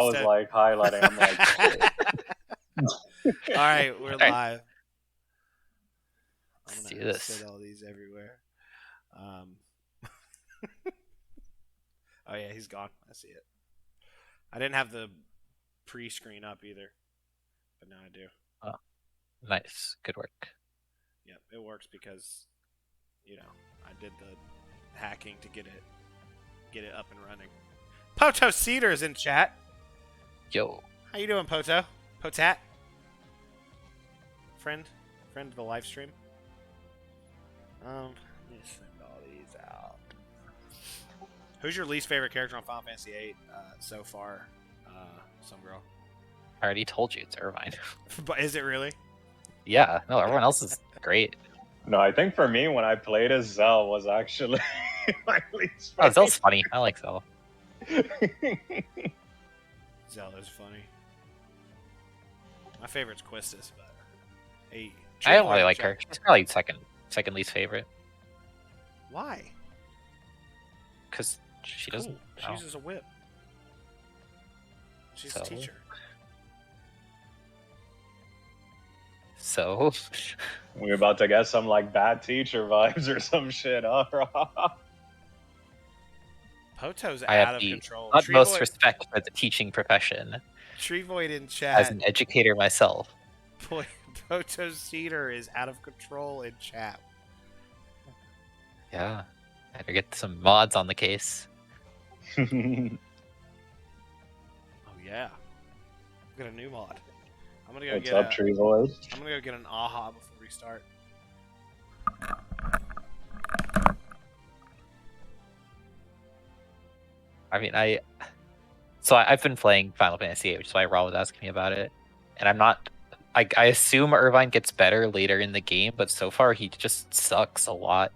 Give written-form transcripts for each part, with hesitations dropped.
was like highlighting. I'm like, shit. All right, we're live. I'm Let's do gonna this. set all these everywhere. Oh yeah, he's gone. I see it. I didn't have the pre-screen up either, but now I do. Oh, nice, good work. Yep, it works because I did the hacking to get it up and running. Poto Cedar is in chat. Yo, How you doing, Poto? Potat? Friend of the live stream. Let me send all these out. Who's your least favorite character on Final Fantasy VIII so far? Some girl. I already told you it's Irvine. But is it really? Yeah, no, everyone else is great. No, I think for me, when I played as Zell, was actually my least Oh, Zell's funny. I like Zell. Zell is funny. My favorite's Quistis, but hey, I don't really like her. She's probably second least favorite. Why? Because she doesn't. Cool. She uses a whip. She's a teacher. So we're about to get some like bad teacher vibes or some shit, huh? Poto's I out have of the control. utmost respect for the teaching profession. Treevoid in chat. As an educator myself. Boy, Poto Cedar is out of control in chat. Yeah. Better get some mods on the case. Oh yeah. Got a new mod. I'm gonna go What's up, Treevoid? I'm gonna go get an AHA before we start. I mean, I've been playing Final Fantasy VIII, which is why Raul was asking me about it. And I'm not... I assume Irvine gets better later in the game, but so far he just sucks a lot.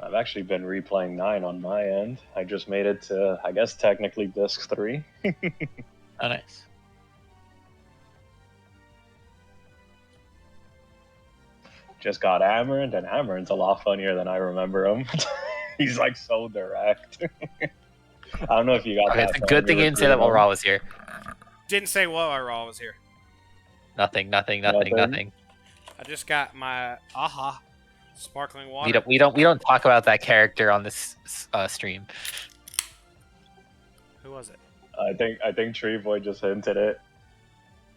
I've actually been replaying 9 on my end. I just made it to, I guess, technically disc 3. Oh, nice. Just got Amaranth, and Amaranth's a lot funnier than I remember him. He's like so direct. I don't know if you got that. It's a good thing you didn't say that while Raw was here. Didn't say while Raw was here. Nothing. I just got my AHA sparkling water. We don't talk about that character on this stream. Who was it? I think Treevoid just hinted it.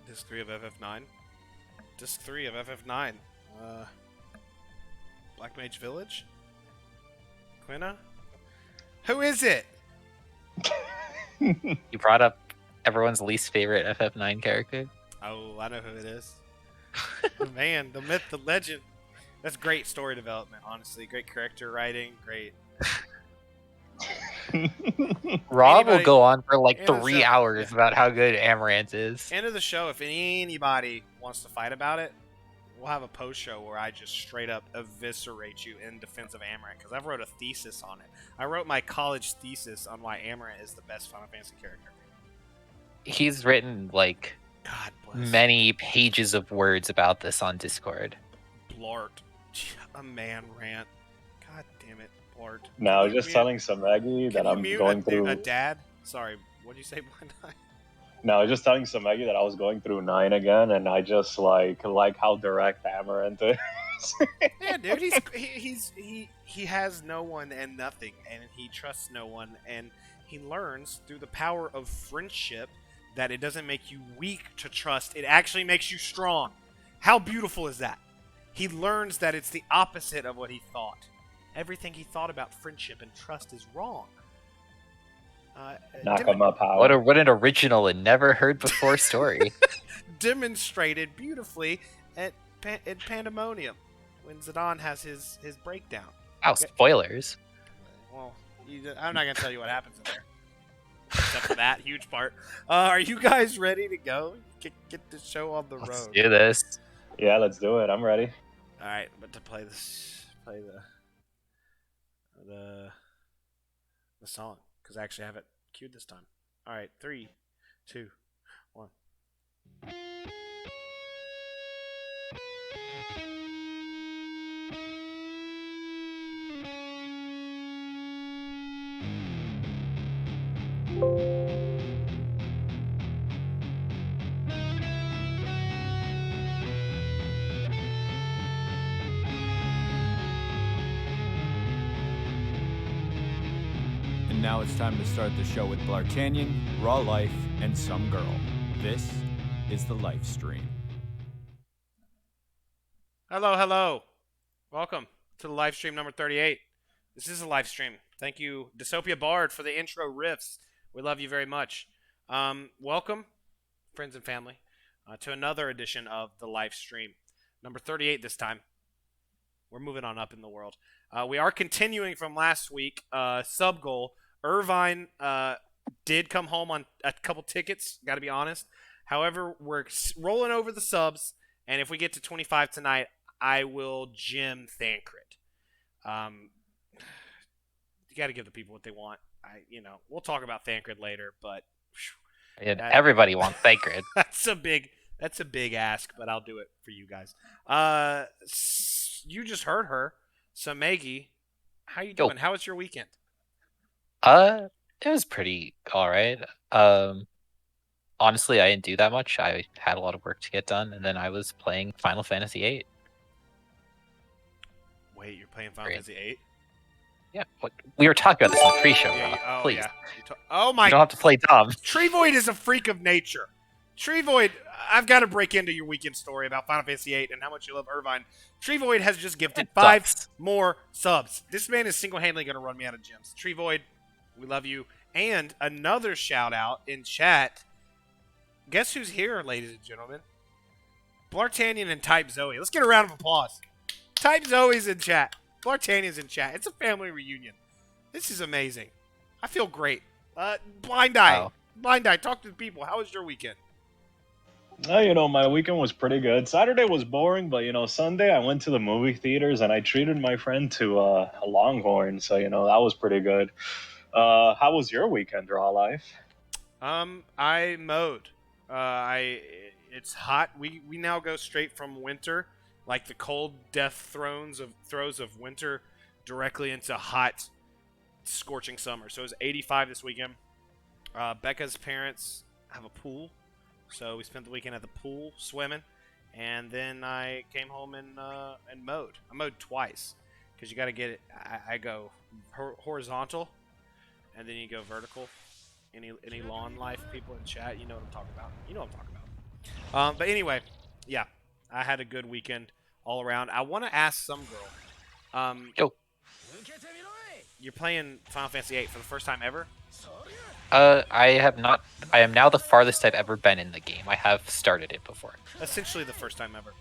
Disc 3 of FF9. Disc 3 of FF9. Black Mage Village? Quina? Who is it? You brought up everyone's least favorite FF9 character. Oh, I know who it is. Man, the myth, the legend. That's great story development, honestly. Great character writing, great. Rob will go on for like 3 hours about how good Amaranth is. End of the show, if anybody wants to fight about it, we'll have a post show where I just straight up eviscerate you in defense of Amaranth, because I've wrote a thesis on it. I wrote my college thesis on why Amaranth is the best Final Fantasy character. He's written like many pages of words about this on Discord. Bl'Art. A man rant. God damn it, Bl'Art. No, I was just telling Samegi that I'm going through... a dad? Sorry, what did you say, Blind Eye? No, I was just telling Samegi that I was going through 9 again, and I just like how direct Amaranth is. Yeah, dude, he has no one and nothing, and he trusts no one, and he learns through the power of friendship that it doesn't make you weak to trust, it actually makes you strong. How beautiful is that? He learns that it's the opposite of what he thought. Everything he thought about friendship and trust is wrong. Knock him up, Howard. What an original and never heard before story. Demonstrated beautifully at Pandemonium when Zidane has his breakdown. Oh, spoilers. Well, I'm not going to tell you what happens in there. Except for that huge part. Are you guys ready to go? Get the show on the road. Let's do this. Yeah, let's do it. I'm ready. All right, but to play the song, because I actually have it queued this time. All right, 3, 2, 1. And now it's time to start the show with Bl'Artagnan, Raw Life, and some girl. This is the Lifestream. Hello, hello. Welcome to the live stream number 38. This is a live stream. Thank you, Dystopia Bard, for the intro riffs. We love you very much. Welcome, friends and family, to another edition of the live stream. Number 38 this time. We're moving on up in the world. We are continuing from last week. Sub goal. Irvine did come home on a couple tickets, got to be honest. However, we're rolling over the subs, and if we get to 25 tonight, I will gym Thancred. You got to give the people what they want. We'll talk about Thancred later, but everybody wants Thancred. That's a big ask, but I'll do it for you guys. You just heard her, Samegi. How you doing? How was your weekend? It was pretty all right. Honestly, I didn't do that much. I had a lot of work to get done, and then I was playing Final Fantasy VIII. Wait, you're playing Final Fantasy VIII? Yeah, we were talking about this in the pre-show. Please. Yeah. Oh my! You don't have to play dumb. Trevoid is a freak of nature. Trevoid, I've got to break into your weekend story about Final Fantasy VIII and how much you love Irvine. Trevoid has just gifted 5 more subs. This man is single-handedly going to run me out of gyms. Trevoid, we love you. And another shout-out in chat. Guess who's here, ladies and gentlemen? Bl'Artagnan and Type Zoe. Let's get a round of applause. Type Zoe's in chat. Bl'Artagnan's in chat. It's a family reunion. This is amazing. I feel great. Blind Eye. Wow. Blind Eye, talk to the people. How was your weekend? My weekend was pretty good. Saturday was boring, but, Sunday I went to the movie theaters and I treated my friend to a Longhorn. So, that was pretty good. How was your weekend, Raw Life? I mowed. It's hot. We now go straight from winter, like the cold death throes of winter, directly into hot, scorching summer. So it was 85 this weekend. Becca's parents have a pool, so we spent the weekend at the pool swimming, and then I came home and mowed. I mowed twice because you got to get it. I go horizontal, and then you go vertical. Any lawn life people in chat, you know what I'm talking about. But anyway, yeah, I had a good weekend all around. I want to ask some girl. You're playing Final Fantasy VIII for the first time ever? I have not. I am now the farthest I've ever been in the game. I have started it before. Essentially the first time ever.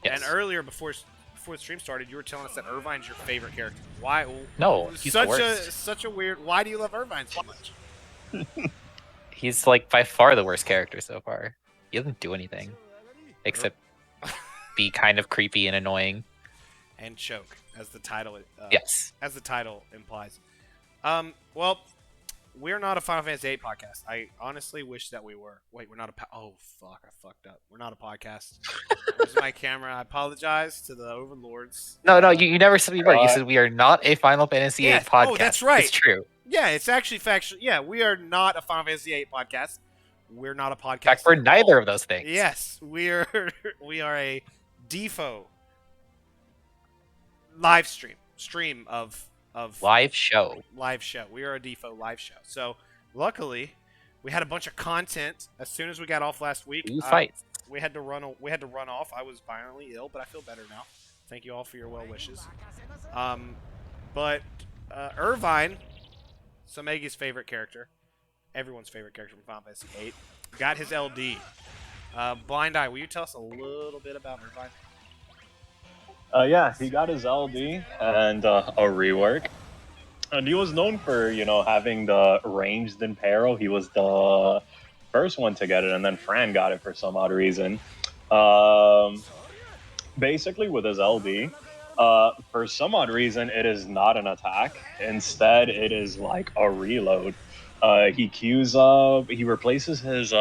Yes. And earlier, before the stream started, you were telling us that Irvine's your favorite character. Why? No, he's the worst. Such a weird. Why do you love Irvine so much? He's like by far the worst character so far. He doesn't do anything except be kind of creepy and annoying and choke, as the title yes, as the title implies. Well, we're not a Final Fantasy VIII podcast. I honestly wish that we were. Wait, we're not a. Oh fuck! I fucked up. We're not a podcast. Where's my camera? I apologize to the overlords. No, you never said we were. You said we are not a Final Fantasy VIII podcast. Oh, that's right. It's true. Yeah, it's actually factual. Yeah, we are not a Final Fantasy VIII podcast. We're not a podcast. In fact, we're neither of those things. Yes, we are a DFFOO live stream of live show. We are a DFFOO live show. So luckily, we had a bunch of content as soon as we got off last week. We had to run off. I was violently ill, but I feel better now. Thank you all for your well wishes. But Irvine, Samegi's favorite character, everyone's favorite character from Final Fantasy VIII, got his LD. Blind Eye, will you tell us a little bit about Irvine? Yeah, he got his LD and a rework. And he was known for, having the ranged Impero. He was the first one to get it, and then Fran got it for some odd reason. Basically, with his LD, for some odd reason, it is not an attack. Instead, it is like a reload. He queues up. He replaces his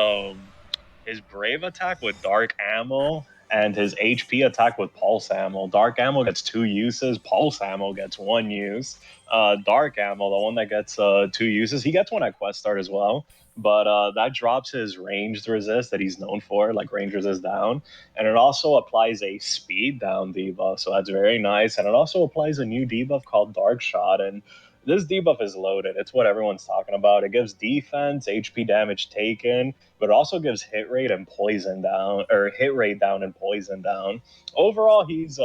Brave attack with Dark Ammo, and his HP attack with Pulse Ammo. Dark Ammo gets 2 uses, Pulse Ammo gets 1 use. Dark Ammo, the one that gets 2 uses, he gets one at Quest Start as well. But that drops his ranged resist that he's known for, like range resist down. And it also applies a speed down debuff, so that's very nice. And it also applies a new debuff called Dark Shot. And this debuff is loaded. It's what everyone's talking about. It gives defense, HP damage taken, but it also gives hit rate and poison down, or hit rate down and poison down. Overall, he's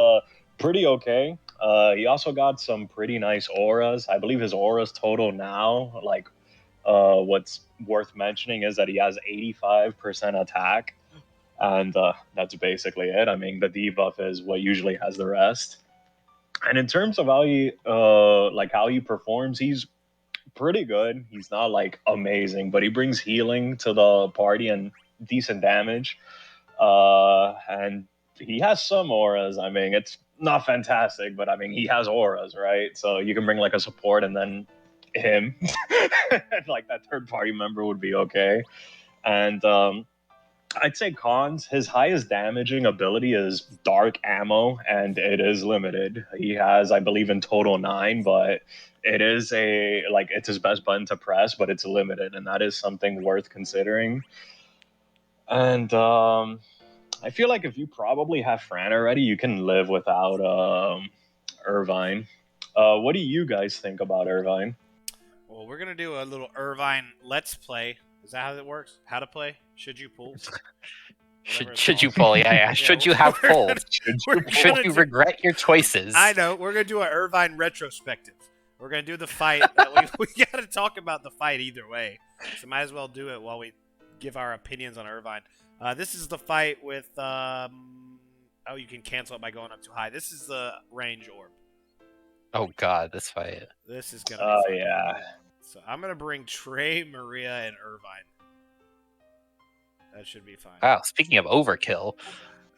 pretty okay. He also got some pretty nice auras. I believe his auras total now, like, what's worth mentioning is that he has 85% attack, and that's basically it. I mean, the debuff is what usually has the rest. And in terms of how he performs, he's pretty good. He's not like amazing, but he brings healing to the party and decent damage. And he has some auras. I mean, it's not fantastic, but I mean, he has auras, right? So you can bring like a support and then him, like that third party member would be okay. And I'd say cons, his highest damaging ability is Dark Ammo, and it is limited. He has, I believe, in total 9, but it is it's his best button to press, but it's limited, and that is something worth considering. And I feel like if you probably have Fran already, you can live without Irvine. What do you guys think about Irvine? Well, we're gonna do a little Irvine Let's Play. Is that how it works? How to play? Should you pull? Should you pull? Yeah. Should you have pulled? Should you regret your choices? I know. We're gonna do an Irvine retrospective. We're gonna do the fight. we gotta talk about the fight either way, so might as well do it while we give our opinions on Irvine. This is the fight with. Oh, you can cancel it by going up too high. This is the range orb. Oh God, this fight. This is gonna. Oh yeah. So I'm gonna bring Trey, Maria, and Irvine. That should be fine. Wow, speaking of overkill.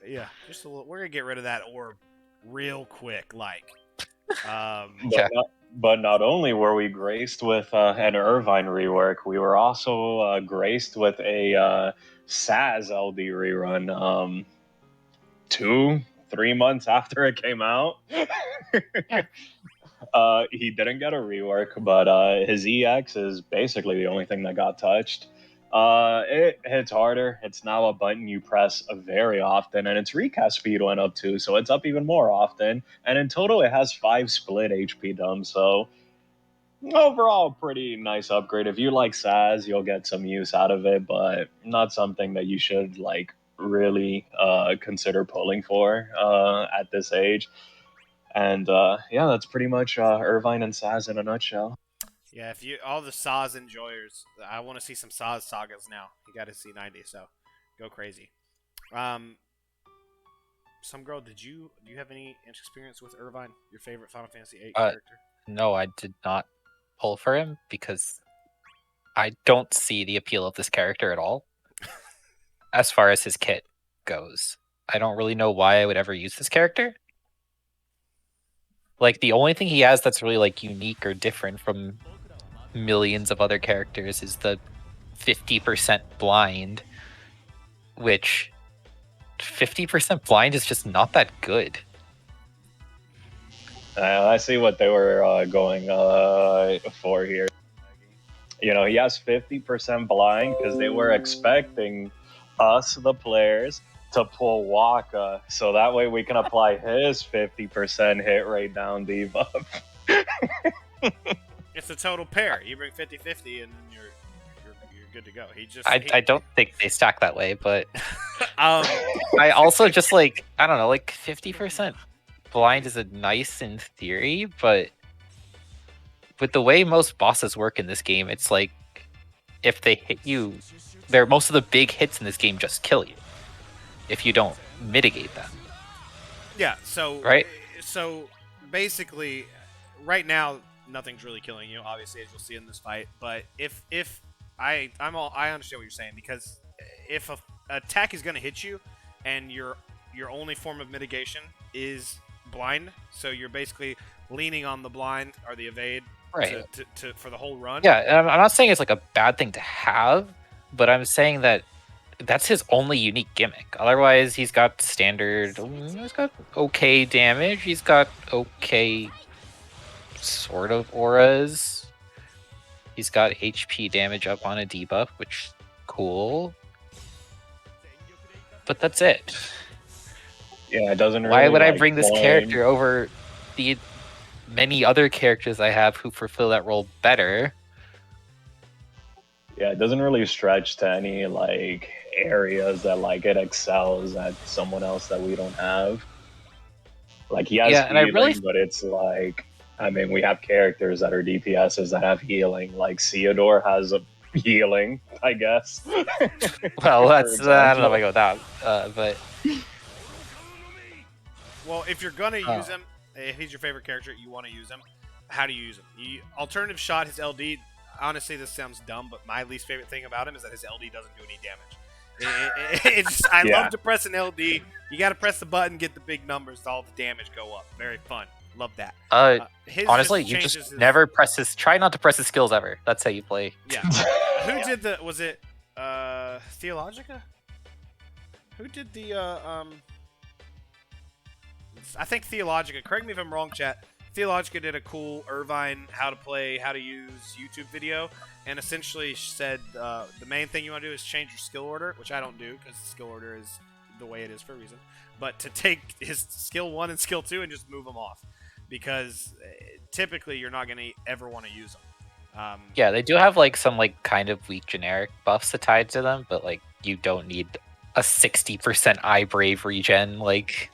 Yeah, just a little. We're gonna get rid of that orb real quick, like. But not only were we graced with an Irvine rework, we were also graced with a Saz LD rerun 2-3 months after it came out. He didn't get a rework, but his EX is basically the only thing that got touched. It hits harder. It's now a button you press very often, and its recast speed went up too, so it's up even more often. And in total, it has 5 split HP dumps, so overall, pretty nice upgrade. If you like Saz, you'll get some use out of it, but not something that you should like really consider pulling for at this age. And yeah, that's pretty much Irvine and Saz in a nutshell. Yeah, if you all the Saz enjoyers, I want to see some Saz sagas now. You got to see 90, so go crazy. Some girl, do you have any experience with Irvine? Your favorite Final Fantasy VIII character? No, I did not pull for him because I don't see the appeal of this character at all. As far as his kit goes, I don't really know why I would ever use this character. Like, the only thing he has that's really like unique or different from millions of other characters is the 50% blind, which 50% blind is just not that good. I see what they were going for here. You know, he has 50% blind because they were expecting us, the players, to pull Waka, so that way we can apply his 50% hit rate down debuff. It's a total pair. You bring 50-50 and you're good to go. I don't think they stack that way, but I also just like, I don't know, like 50% blind is a nice in theory, but with the way most bosses work in this game, it's like if they hit you, most of the big hits in this game just kill you if you don't mitigate them. Yeah, so right. So basically, right now nothing's really killing you, obviously, as you'll see in this fight. But if I understand what you're saying, because if a attack is going to hit you, and your only form of mitigation is blind, so you're basically leaning on the blind or the evade, right, to for the whole run. Yeah, I'm not saying it's like a bad thing to have, but I'm saying that that's his only unique gimmick. Otherwise, he's got standard. He's got okay damage. He's got okay sort of auras. He's got HP damage up on a debuff, which cool. But that's it. Yeah, it doesn't really. Why would I like, bring this claim- character over the many other characters I have who fulfill that role better? Yeah, it doesn't really stretch to any like areas that like it excels at someone else that we don't have. Like he has Yeah, and I healing, really- but it's like I mean we have characters that are DPSs that have healing. Like Theodore has a healing, I guess. Well, For that's I don't know if example. I go with that, but Well, if you're gonna use him, if he's your favorite character, you want to use him. How do you use him? Alternative shot his LD. Honestly, this sounds dumb, but my least favorite thing about him is that his LD doesn't do any damage. I Yeah. love to press an LD. You got to press the button, get the big numbers, all the damage go up. Very fun. Love that. His honestly, just you changes just his- never press his. Try not to press his skills ever. That's how you play. Yeah. Who did the? Was it Theologica? Who did the? I think Theologica. Correct me if I'm wrong, chat. Theologica did a cool Irvine how to use YouTube video, and essentially said the main thing you want to do is change your skill order, which I don't do because the skill order is the way it is for a reason. But to take his skill 1 and skill 2 and just move them off, because typically you're not going to ever want to use them. Yeah, they do have like some like kind of weak generic buffs tied to them, but like you don't need a 60% eye brave regen. Like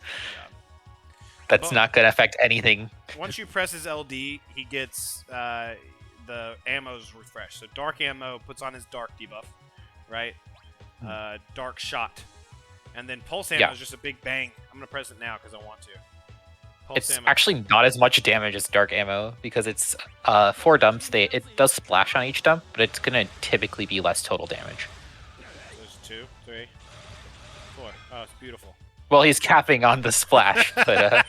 that's Well- not gonna affect anything. Once you press his LD, he gets the ammo's refreshed. So dark ammo puts on his dark debuff, right? Dark shot, and then pulse ammo Yeah. is just a big bang. I'm gonna press it now because I want to. Pulse It's ammo. actually not as much damage as dark ammo because it's 4 dumps. It does splash on each dump, but it's gonna typically be less total damage. There's 2, 3, 4. Oh, it's beautiful. Well, he's capping on the splash, but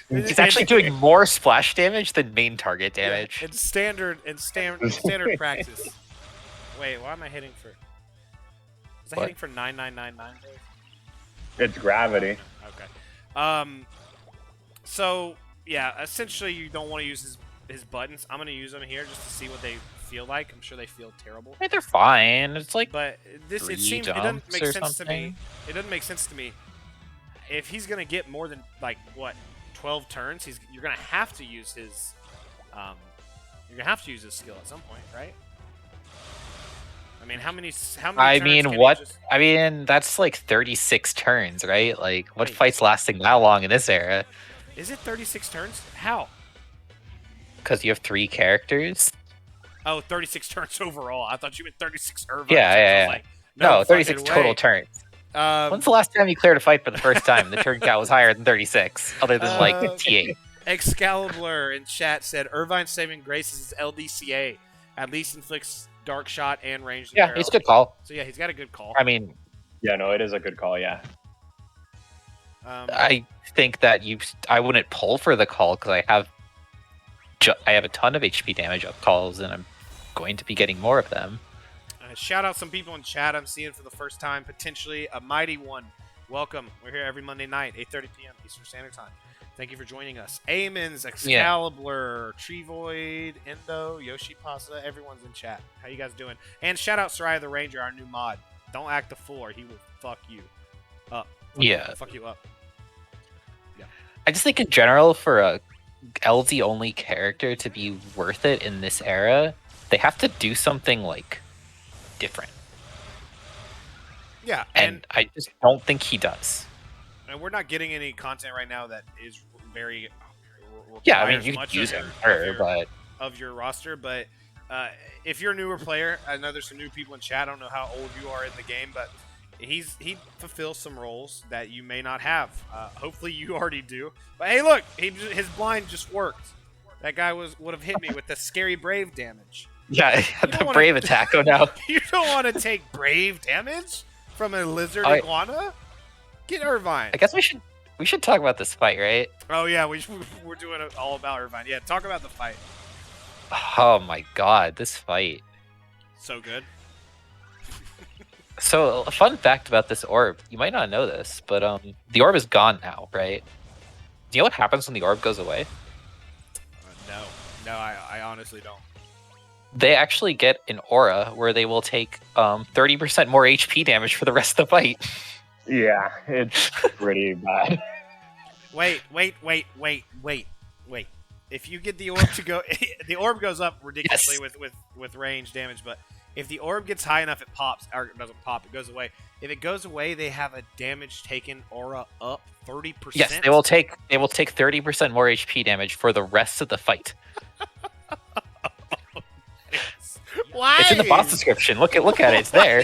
he's actually doing more splash damage than main target damage. Yeah, it's standard practice. Wait, why am I hitting for? Was I What? hitting for 9999? It's gravity. Okay. So yeah, essentially you don't want to use his buttons. I'm gonna use them here just to see what they feel like. I'm sure they feel terrible. Hey, they're fine. It's like But it 3 seems it doesn't dumps make or sense to me. something. It doesn't make sense to me. If he's gonna get more than like what 12 turns, you're gonna have to use his skill at some point, right? I mean, how many I turns mean, can he what? just- I mean, that's like 36 turns, right? Like, what Wait. fight's lasting that long in this era? Is it 36 turns? How? Because you have 3 characters. Oh, 36 turns overall. I thought you meant 36 Irvine. Yeah, turns. I was yeah, yeah. like, No, 36 fucking total way. turns. When's the last time you cleared a fight for the first time? The turn count was higher than 36, other than like T8. Excalibur in chat said Irvine's saving grace is his LDCA. At least inflicts dark shot and ranged. Yeah, arrow. it's a good call. So yeah, he's got a good call. I mean, Yeah, no, it is a good call. Yeah. I think that I wouldn't pull for the call because I have a ton of HP damage up calls, and I'm going to be getting more of them. Shout out some people in chat I'm seeing for the first time, potentially a mighty one. Welcome. We're here every Monday night, 8:30 p.m. Eastern Standard Time. Thank you for joining us. Amons, Excalibur, Treevoid, Endo, Yoshi Pasta, everyone's in chat. How you guys doing? And shout out Soraya the Ranger, our new mod. Don't act a fool or he will fuck you up. Fuck you up. I just think in general for a LD only character to be worth it in this era, they have to do something like different. Yeah, And I just don't think he does. and we're not getting any content right now that is very Yeah, I mean requires you much could use of him, your- but of your roster, but if you're a newer player, I know there's some new people in chat. I don't know how old you are in the game, but he fulfills some roles that you may not have. Hopefully you already do. But hey, look, his blind just worked. That guy would have hit me with the scary brave damage. yeah, don't the wanna- brave attack. Oh no. You don't want to take brave damage from a lizard I- iguana? Get Irvine. I guess we should talk about this fight, right? Oh yeah, we're doing it all about Irvine. Yeah, talk about the fight. Oh my god, this fight. So good. So, a fun fact about this orb, you might not know this, but the orb is gone now, right? Do you know what happens when the orb goes away? No, I honestly don't. They actually get an aura where they will take 30% more HP damage for the rest of the fight. Yeah, it's pretty bad. Wait. If you get the orb to go, the orb goes up ridiculously with range damage, but if the orb gets high enough, it pops, or it doesn't pop, it goes away. If it goes away, they have a damage taken aura up 30%. Yes, they will take 30% more HP damage for the rest of the fight. Why? It's in the boss description. Look at it. It's there.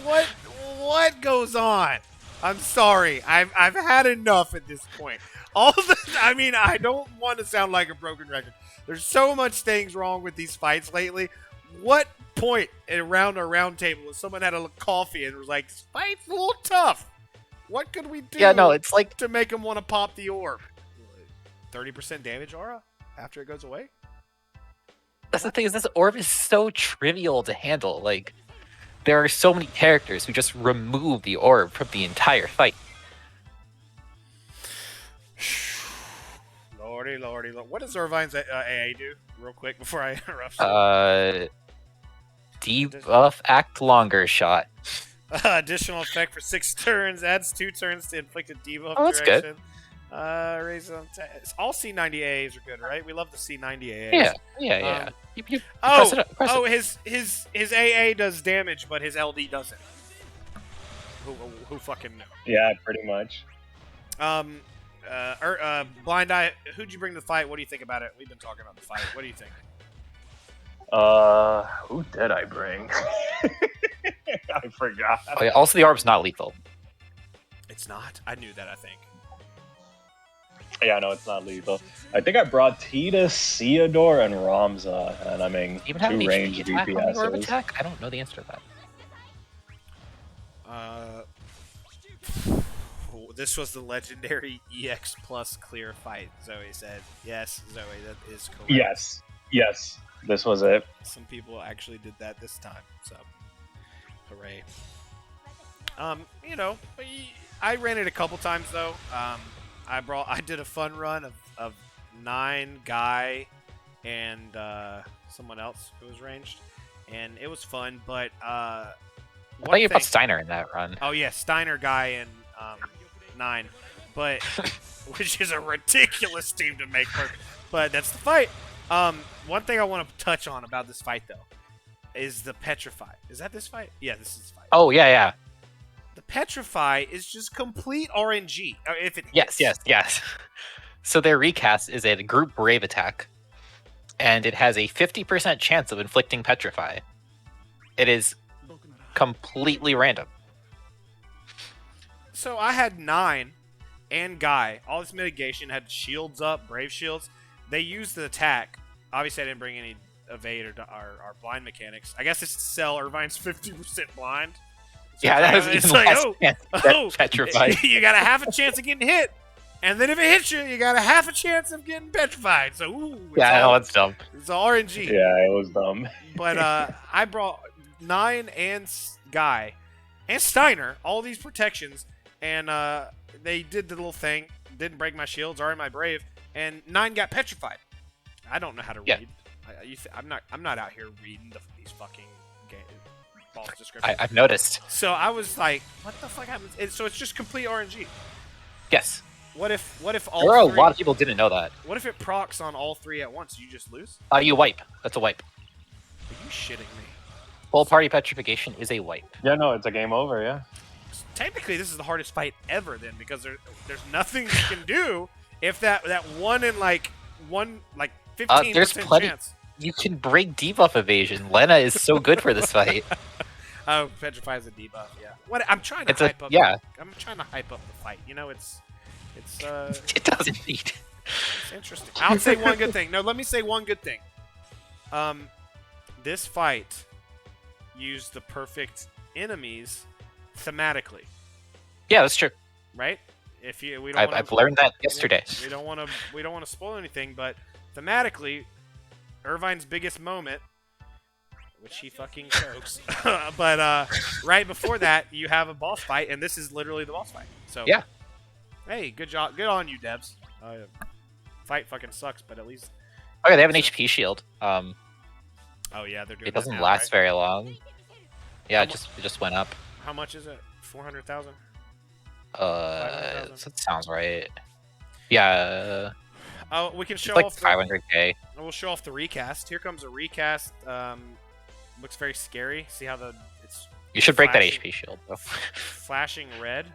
What goes on? I'm sorry. I've had enough at this point. I mean, I don't want to sound like a broken record. There's so much things wrong with these fights lately. What point around a round table when someone had a coffee and was like, "This fight's a little tough. What could we do?" Yeah, no, it's like to make them want to pop the orb. 30% damage aura after it goes away. that's the thing is this orb is so trivial to handle. Like there are so many characters who just remove the orb from the entire fight. Lordy. What does Irvine's AA do? Real quick before I interrupt. Debuff act longer shot. Additional effect for 6 turns. Adds 2 turns to inflicted debuff Oh, that's good. duration. Raise on all C90AAs are good, right? We love the C90AAs. Yeah. You Oh, press it. his AA does damage, but his LD doesn't. Who fucking knew? Yeah, pretty much. Blind Eye, who'd you bring to the fight? What do you think about it? We've been talking about the fight. What do you think? Who did I bring? I forgot. Oh, yeah. Also, the orb's not lethal. It's not. I knew that. I think. Yeah, no, it's not lethal. I think I brought Titus, Theodore, and Ramza, and I mean, Even have an 2 HP ranged attack on the orb DPSs. attack? I don't know the answer to that. This was the legendary EX plus clear fight. Zoe said, "Yes, Zoe, that is correct." Yes, this was it. Some people actually did that this time, so hooray. I ran it a couple times though. I did a fun run of 9 Guy and someone else who was ranged, and it was fun. But I thought you put Steiner in that run. Oh yeah, Steiner, Guy, and 9, but which is a ridiculous team to make work. But that's the fight. One thing I want to touch on about this fight though is the Petrify. Is that this fight? Yeah, this is this fight. Oh yeah. The Petrify is just complete RNG. If it Yes. So their recast is a group brave attack, and it has a 50% chance of inflicting Petrify. It is completely random. So I had 9 and Guy. All this mitigation had shields up, brave shields. They used the attack. Obviously, I didn't bring any evade or our blind mechanics. I guess it's to sell Irvine's 50% blind. So Yeah, that was even less chance to get petrified. You got a half a chance of getting hit, and then if it hits you, you got a half a chance of getting petrified. So that's dumb. It's RNG. Yeah, it was dumb. But I brought 9 and Guy and Steiner, all these protections, and they did the little thing. Didn't break my shields or my brave, and 9 got petrified. I don't know how to read. I'm not out here reading these fucking false descriptions. I've noticed. So I was like, what the fuck happens? So it's just complete RNG. Yes. What if all There are three, a lot of people didn't know that. What if it procs on all 3 at once? You just lose? You wipe. That's a wipe. Are you shitting me? Full party petrification is a wipe. Yeah, no, it's a game over, yeah. Technically, this is the hardest fight ever then, because there's nothing you can do if that one in like 15% There's plenty. chance. You can break debuff evasion. Lena is so good for this fight. Oh, Petrify is a debuff. Yeah. What I'm trying to It's hype up. yeah. I'm trying to hype up the fight. You know, it's It doesn't need. it's interesting. I'll say one good thing. No, let me say one good thing. This fight used the perfect enemies thematically, Yeah, that's true. right? I've learned that yesterday. We don't want to spoil anything, but thematically, Irvine's biggest moment, which he fucking chokes. But right before that, you have a boss fight, and this is literally the boss fight. So Yeah. Hey, good job. Good on you, Debs. Fight fucking sucks, but at least. Oh yeah, they have an HP shield. Oh yeah, they're doing. It doesn't that now, last right? very long. Yeah, it just went up. How much is it? 400,000. That sounds right. Yeah, Oh, we can it's show like off. 500k. We'll show off the recast. Here comes a recast. Looks very scary. See how it's You should break that flashing- HP shield, though. flashing red.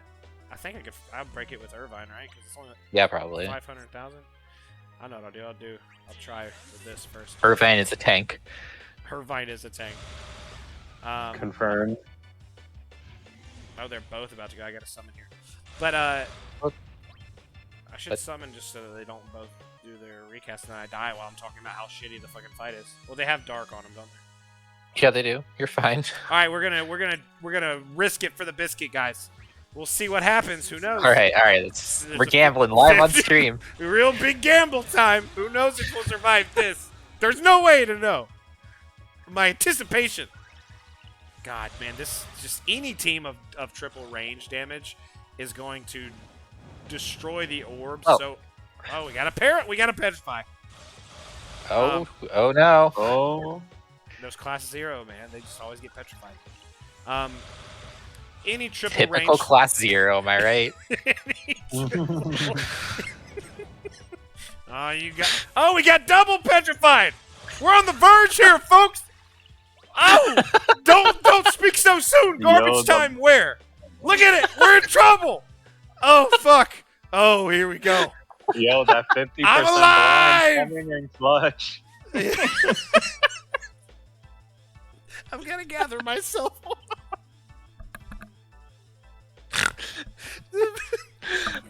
I think I'll break it with Irvine, right? Because it's only Yeah, probably. 500,000. I know what I'll do. I'll try with this first. Irvine is a tank. Irvine is a tank. Confirmed. Oh, they're both about to go. I gotta summon here. But I should But- summon just so that they don't both do their recast and then I die while I'm talking about how shitty the fucking fight is. Well, they have dark on them, don't they? Yeah, they do. You're fine. All right, we're gonna risk it for the biscuit, guys. We'll see what happens. Who knows? All right. We're gambling live on stream. Real big gamble time. Who knows if we'll survive this? There's no way to know. My anticipation. God, man, this just any team of triple range damage is going to destroy the orbs. Oh. So, we got a parrot. We got a petrify. Oh no. Oh. Those class 0, man, they just always get petrified. Any triple Typical range. class 0, am I right? We got double petrified. We're on the verge here, folks. Oh, don't speak so soon. Garbage time. Where? Look at it. We're in trouble. Oh fuck. Oh, here we go. Yo, that 50% I'm alive! blind coming in clutch. I'm gonna gather myself.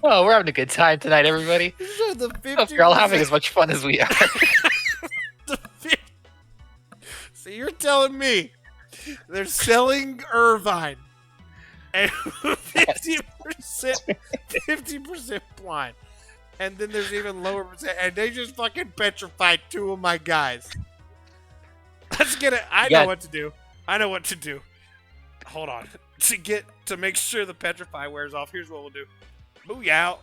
Oh, we're having a good time tonight, everybody. The Hope you're all having as much fun as we are. So you're telling me they're selling Irvine and 50% blind, and then there's even lower percent, and they just fucking petrified 2 of my guys. Let's get it. I know what to do. Hold on. To make sure the petrify wears off, here's what we'll do. Booyah!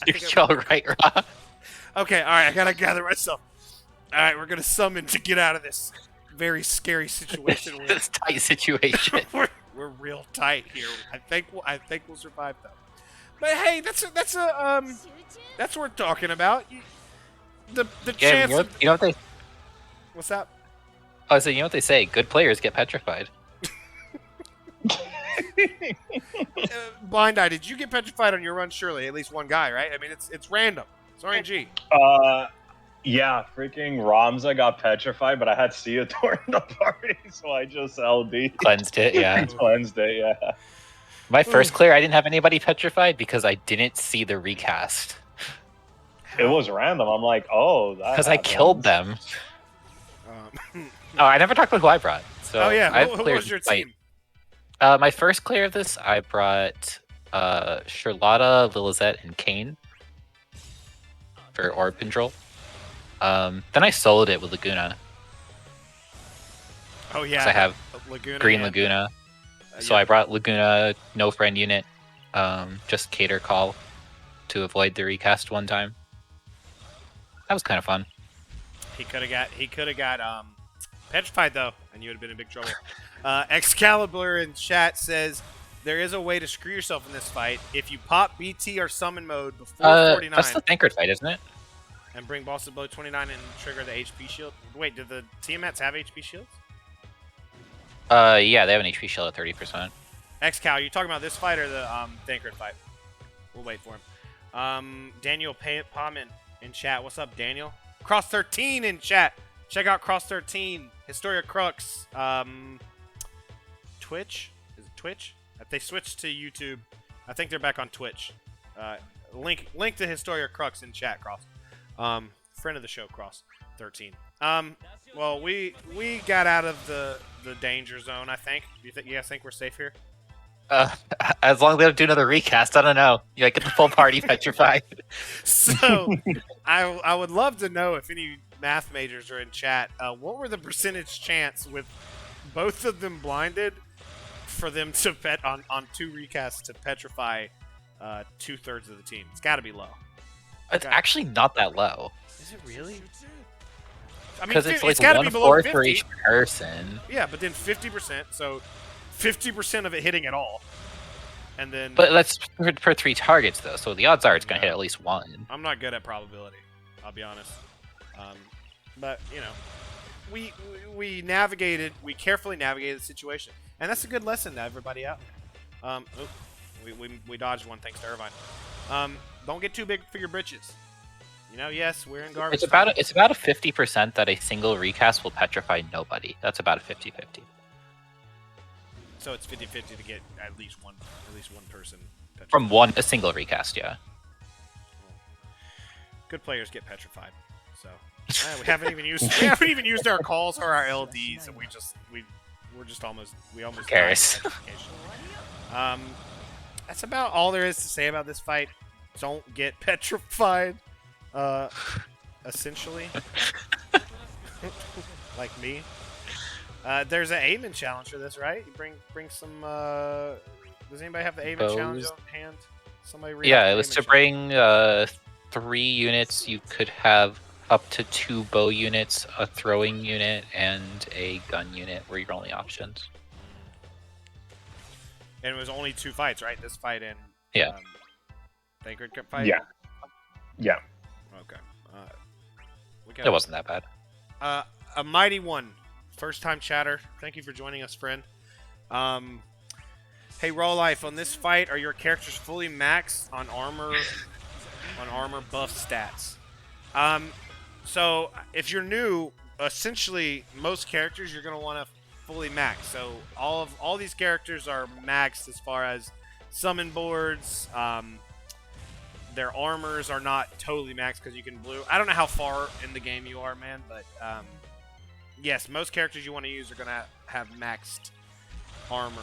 You're all right, Rob. Okay, alright, I gotta gather myself. Alright, we're gonna summon to get out of this very scary situation. This tight situation. we're real tight here. I think we'll survive though. But hey, that's worth talking about. The Yeah, chance. you know what they? What's that? Oh, so you know what they say? Good players get petrified. Blind Eye, did you get petrified on your run? Surely, at least one guy, right? I mean, it's random. It's RNG. Yeah, freaking Ramza got petrified, but I had Seator in the party, so I just LD. Cleansed it, yeah. Cleansed it, yeah. My first clear, I didn't have anybody petrified because I didn't see the recast. It was random. I'm like, oh, that Because I killed them. Oh, I never talked about who I brought. So oh yeah, I've who cleared was your this fight. team? My first clear of this, I brought Charlotta, Lilizette, and Kane for orb control. Then I soloed it with Laguna. Oh yeah, So I have Laguna Green and- Laguna. So I brought Laguna, no friend unit, just cater call to avoid the recast one time. That was kind of fun. He could have got petrified though, and you would have been in big trouble. Excalibur in chat says there is a way to screw yourself in this fight if you pop BT or summon mode before 49 That's the Thancred fight, isn't it? and bring boss to below 29 and trigger the HP shield. Wait, did the Tiamats have HP shields? Yeah, they have an HP shield at 30%. Excal, you talking about this fight or the Thancred fight? We'll wait for him. Daniel Paman in chat. What's up, Daniel? Cross 13 in chat. Check out Cross 13. Historia Crux. Twitch? Is it Twitch? They switched to YouTube. I think they're back on Twitch. Link to Historia Crux in chat, Cross. Friend of the show, Cross 13. Well, we got out of the danger zone, I think. You guys think we're safe here? As long as they don't do another recast, I don't know. You might get the full party petrified. So, I would love to know if any math majors are in chat. What were the percentage chance with both of them blinded for them to bet on 2 recasts to petrify 2/3 of the team? It's got to be low. It's actually not that low. Is it really? I mean, Because it's like gotta be below 1/4 for 50. each person. Yeah, but then 50%, so 50% of it hitting at all. And then, But that's for 3 targets, though, so the odds are it's going to hit at least 1. I'm not good at probability, I'll be honest. But, you know, we carefully navigated the situation. And that's a good lesson to everybody out there. We dodged one thanks to Irvine. Don't get too big for your britches. You know, yes, we're in garbage. It's about a 50% that a single recast will petrify nobody. That's about a 50-50. So it's 50-50 to get at least one person petrified. From a single recast, yeah. Good players get petrified. So we haven't even used our calls or our LDs, and we almost Who cares? died in petrification. That's about all there is to say about this fight. Don't get petrified. Essentially, like me. There's an Amen challenge for this, right? You bring some. Does anybody have the Amen challenge on hand? Somebody read. Yeah, it was to bring 3 units. You could have up to 2 bow units, a throwing unit, and a gun unit were your only options. And it was only 2 fights, right? This fight and Thancred Cup fight. Yeah. Yeah. Okay. It wasn't that bad. A mighty one. First time chatter. Thank you for joining us, friend. Hey, Raw Life, on this fight, are your characters fully maxed on armor buff stats? So if you're new, essentially most characters you're gonna want to fully max. So all these characters are maxed as far as summon boards. Their armors are not totally maxed because you can blue. I don't know how far in the game you are, man, but yes, most characters you want to use are going to have maxed armor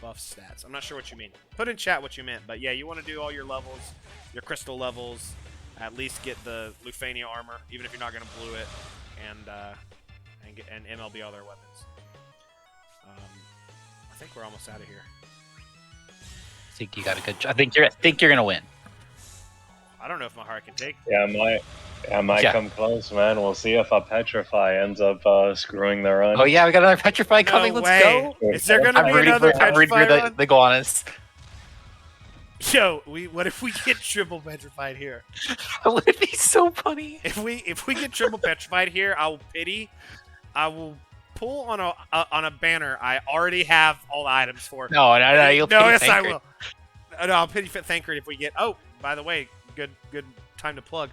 buff stats. I'm not sure what you mean. Put in chat what you meant, but yeah, you want to do all your levels, your crystal levels, at least get the Lufania armor, even if you're not going to blue it, and MLB all their weapons. I think we're almost out of here. I think you got a good. I think you're gonna win. I don't know if my heart can take. Yeah, I might come close, man. We'll see if a petrify ends up screwing the run. Oh yeah, we got another petrify No coming. way. Let's go. Is there gonna be another I'm rooting petrify for run? the iguanas. Yo, what if we get triple petrified here? That would be so funny. If we get triple petrified here, I will pull on a banner I already have all the items for. No, you'll no, yes, I Thancred. will. No, I'll pity Thancred if we get. Oh, by the way, good time to plug.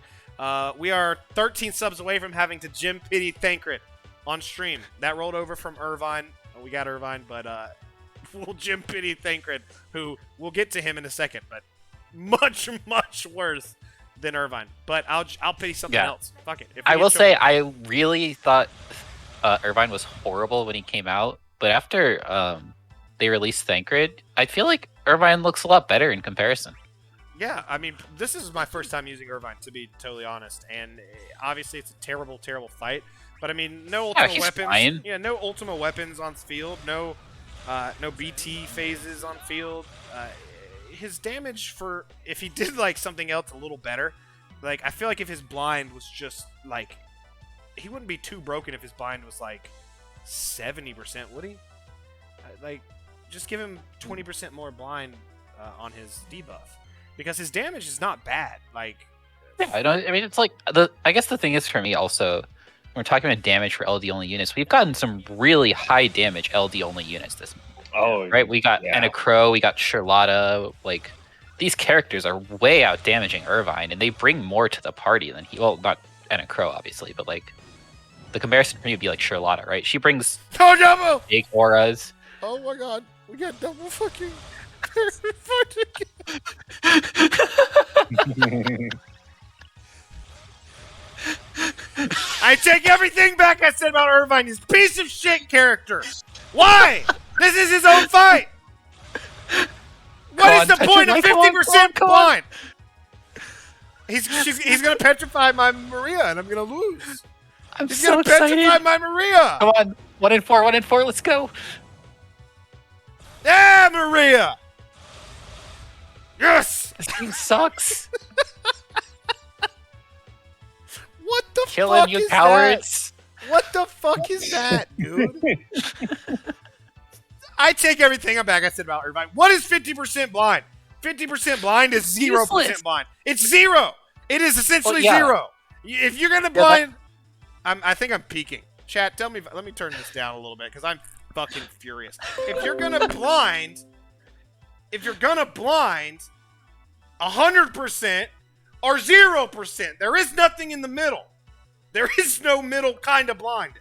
We are 13 subs away from having to gym pity Thancred on stream. That rolled over from Irvine. We got Irvine, but we'll gym pity Thancred, who we'll get to him in a second, but much worse than Irvine. But I'll pity something else. Fuck it. I will say I really thought Irvine was horrible when he came out, but after they released Thancred, I feel like Irvine looks a lot better in comparison. Yeah, I mean, this is my first time using Irvine, to be totally honest, and obviously it's a terrible fight. But I mean, no ultimate weapons. Fine. Yeah, no ultimate weapons on field. No BT phases on field. His damage for if he did like something else a little better, like I feel like if his blind was just like, he wouldn't be too broken if his blind was like 70%, would he? Like, just give him 20% more blind on his debuff. Because his damage is not bad. Like, yeah, I mean, it's like I guess the thing is for me also, when we're talking about damage for LD only units, we've gotten some really high damage LD only units this month. Oh, right. We got Anna Crow, we got Charlotta. Like, these characters are way out damaging Irvine, and they bring more to the party than he. Well, not Anna Crow, obviously, but like the comparison for me would be like Charlotta, right? She brings double big auras. Oh my god, we got double fucking. I take everything back I said about Irvine. He's a piece of shit character. Why? This is his own fight. What is on, the point of petrify, 50% come on. blind? He's gonna petrify my Maria, and I'm gonna lose. I'm He's so gonna petrify excited. my Maria. Come on, 1 in 4, 1 in 4. Let's go. Yeah, Maria. Yes. This game sucks. What the Kill fuck him, you is cowards. that? What the fuck is that, dude? I take everything I'm back. I said about Irvine. What is 50% blind? 50% blind is 0% useless. blind. It's 0. It is essentially Well, yeah. 0. If you're gonna Yeah, blind, I think I'm peaking. Chat, tell me. Let me turn this down a little bit because I'm fucking furious. If you're gonna blind 100% or 0%, there is nothing in the middle. There is no middle kind of blind.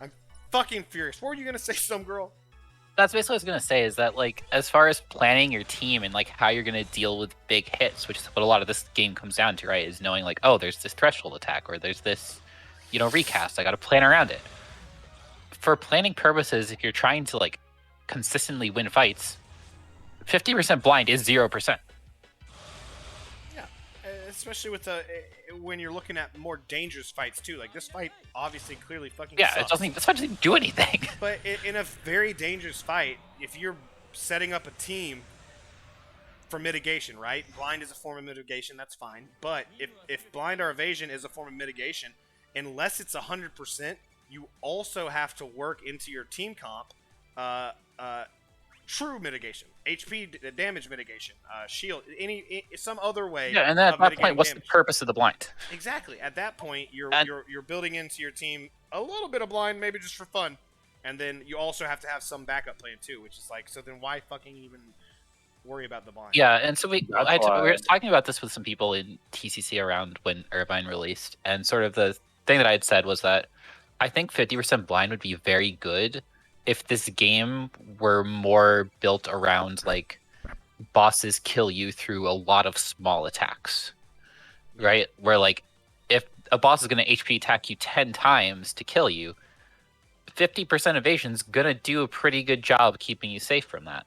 I'm fucking furious. What were you gonna say, some girl? That's basically what I was gonna say. Is that like as far as planning your team and like how you're gonna deal with big hits, which is what a lot of this game comes down to, right? Is knowing like, oh, there's this threshold attack or there's this, recast. I got to plan around it. For planning purposes, if you're trying to like consistently win fights, 50% blind is 0%. Yeah, especially with when you're looking at more dangerous fights too. Like this fight, obviously, clearly, fucking Yeah, sucks. this fight doesn't do anything. But in a very dangerous fight, if you're setting up a team for mitigation, right? Blind is a form of mitigation. That's fine. But if blind or evasion is a form of mitigation, unless it's 100%, you also have to work into your team comp true mitigation, HP damage mitigation, shield, some other way. Yeah, and at that point, what's the purpose of the blind? Exactly. At that point, you're building into your team a little bit of blind, maybe just for fun, and then you also have to have some backup plan too, which is like, so then why fucking even worry about the blind? Yeah, and so we That's why- were talking about this with some people in TCC around when Irvine released, and sort of the thing that I had said was that I think 50% blind would be very good if this game were more built around like bosses kill you through a lot of small attacks, right? Where like if a boss is going to HP attack you 10 times to kill you, 50% evasion's going to do a pretty good job keeping you safe from that.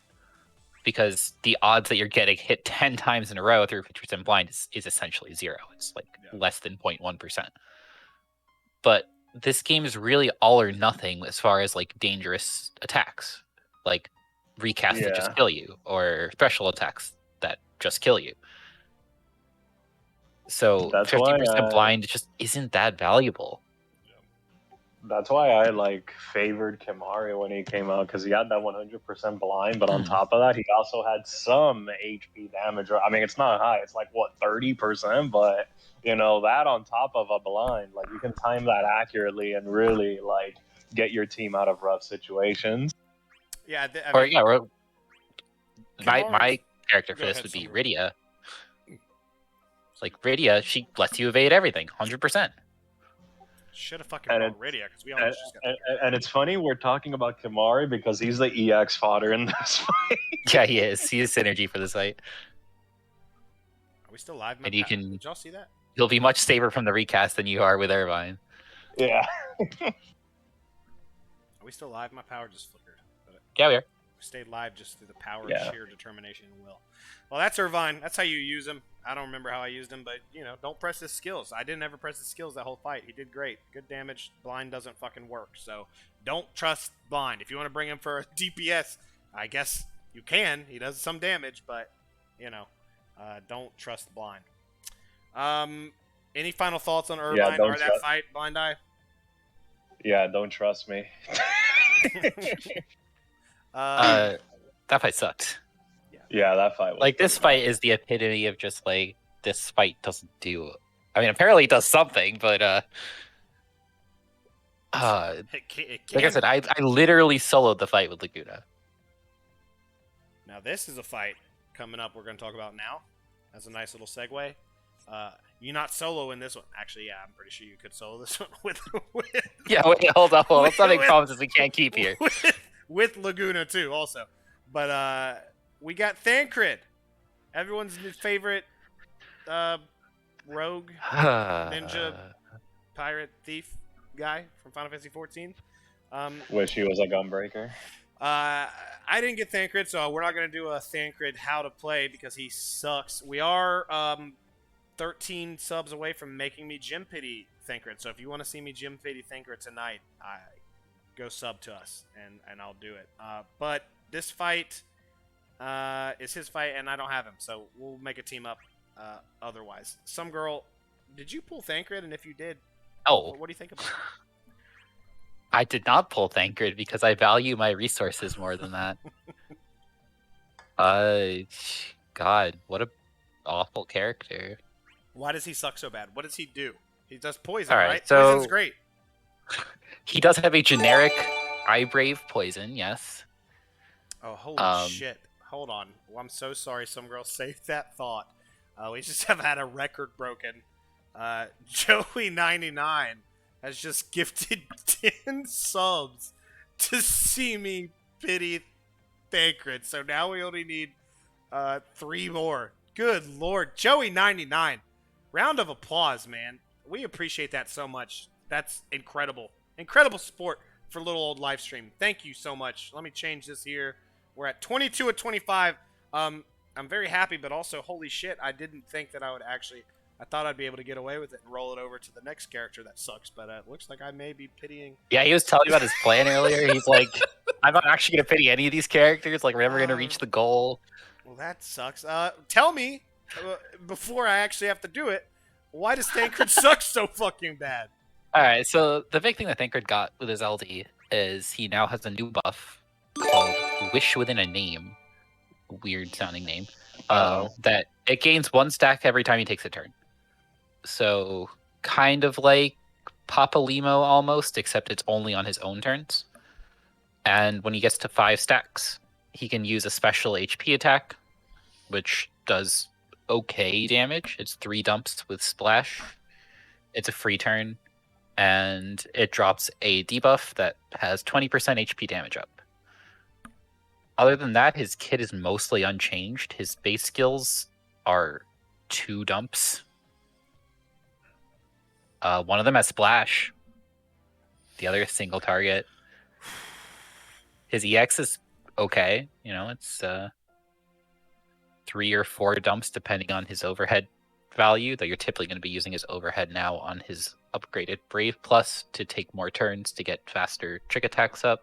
Because the odds that you're getting hit 10 times in a row through 50% blind is essentially 0. It's like less than 0.1%. But this game is really all or nothing as far as like dangerous attacks, like recast that just kill you, or threshold attacks that just kill you. So That's 50% blind just isn't that valuable. That's why I like favored Kimari when he came out, because he had that 100% blind, but on top of that, he also had some HP damage. I mean, it's not high; it's like what 30%, but that on top of a blind, like you can time that accurately and really like get your team out of rough situations. Yeah, my character for this would be Rydia. Like Rydia, she lets you evade everything, 100%. Should have fucking brought Rydia, because we almost just got. And it's funny we're talking about Kimari because he's the EX fodder in this fight. Yeah, he is. He is synergy for this fight. Are we still live? And you can. Did y'all see that? He'll be much safer from the recast than you are with Irvine. Yeah. Are we still live? My power just flickered. But Yeah, we are. we stayed live just through the power of sheer determination and will. Well, that's Irvine. That's how you use him. I don't remember how I used him, but, don't press his skills. I didn't ever press his skills that whole fight. He did great. Good damage. Blind doesn't fucking work. So don't trust Blind. If you want to bring him for a DPS, I guess you can. He does some damage, but, don't trust Blind. Any final thoughts on Irvine or that fight, Blind Eye? Yeah, don't trust me. That fight sucked. Yeah, that fight was like this fight is the epitome of just like this fight doesn't do. I mean, apparently it does something, but it like I said, I literally soloed the fight with Laguna. Now this is a fight coming up. We're going to talk about now. That's a nice little segue. You're not solo in this one. Actually, yeah, I'm pretty sure you could solo this one with Yeah, wait, hold on. Let's not make promises we can't keep here. With Laguna too, also. But we got Thancred, everyone's favorite rogue, ninja, pirate, thief guy from Final Fantasy XIV. Wish he was a gunbreaker. I didn't get Thancred, so we're not going to do a Thancred how to play because he sucks. We are 13 subs away from making me Gym Pity Thancred. So if you want to see me Gym Pity Thancred tonight, go sub to us, and I'll do it. But this fight is his fight, and I don't have him, so we'll make a team up otherwise. Some girl, did you pull Thancred? And if you did, Oh, what do you think about it? I did not pull Thancred because I value my resources more than that. God, what a awful character. Why does he suck so bad? What does he do? He does poison, All right, right? so- Poison's great. He does have a generic Eye Brave poison, yes. Oh, holy shit. Hold on. Well, I'm so sorry, some girl. Save that thought. We just have had a record broken. Joey99 has just gifted 10 subs to see me pity Thancred. So now we only need 3 more. Good lord. Joey99. Round of applause, man. We appreciate that so much. That's incredible. Incredible support for little old Lifestream. Thank you so much. Let me change this here. We're at 22 at 25. I'm very happy, but also, holy shit, I didn't think that I would actually... I thought I'd be able to get away with it and roll it over to the next character that sucks, but it looks like I may be pitying... Yeah, he was telling me about his plan earlier. He's like, I'm not actually going to pity any of these characters. Like, we're never going to reach the goal. Well, that sucks. Tell me, before I actually have to do it, why does Thancred suck so fucking bad? Alright, so the big thing that Thancred got with his LD is he now has a new buff called Wish Within a Name. Weird sounding name. That it gains 1 stack every time he takes a turn. So, kind of like Papa Limo almost, except it's only on his own turns. And when he gets to 5 stacks, he can use a special HP attack, which does okay damage. It's 3 dumps with Splash. It's a free turn. And it drops a debuff that has 20% HP damage up. Other than that, his kit is mostly unchanged. His base skills are 2 dumps. One of them has Splash. The other is single target. His EX is okay. You know, it's 3 or 4 dumps depending on his overhead value, though you're typically going to be using his overhead now on his upgraded Brave Plus to take more turns to get faster trick attacks up.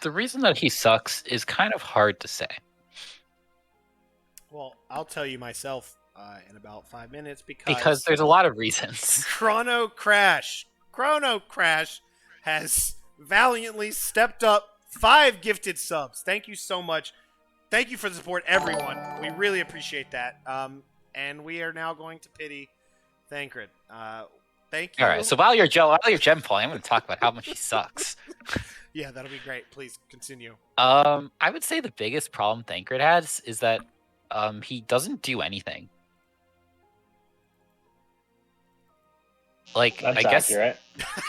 The reason that he sucks is kind of hard to say. Well, I'll tell you myself in about 5 minutes Because there's a lot of reasons. Chrono Crash has valiantly stepped up 5 gifted subs. Thank you so much. Thank you for the support, everyone. We really appreciate that. And we are now going to pity Thancred. Thank you. All right, so while you're gem pulling, I'm going to talk about how much he sucks. Yeah, that'll be great. Please continue. I would say the biggest problem Thancred has is that he doesn't do anything. Like, That's I guess accurate.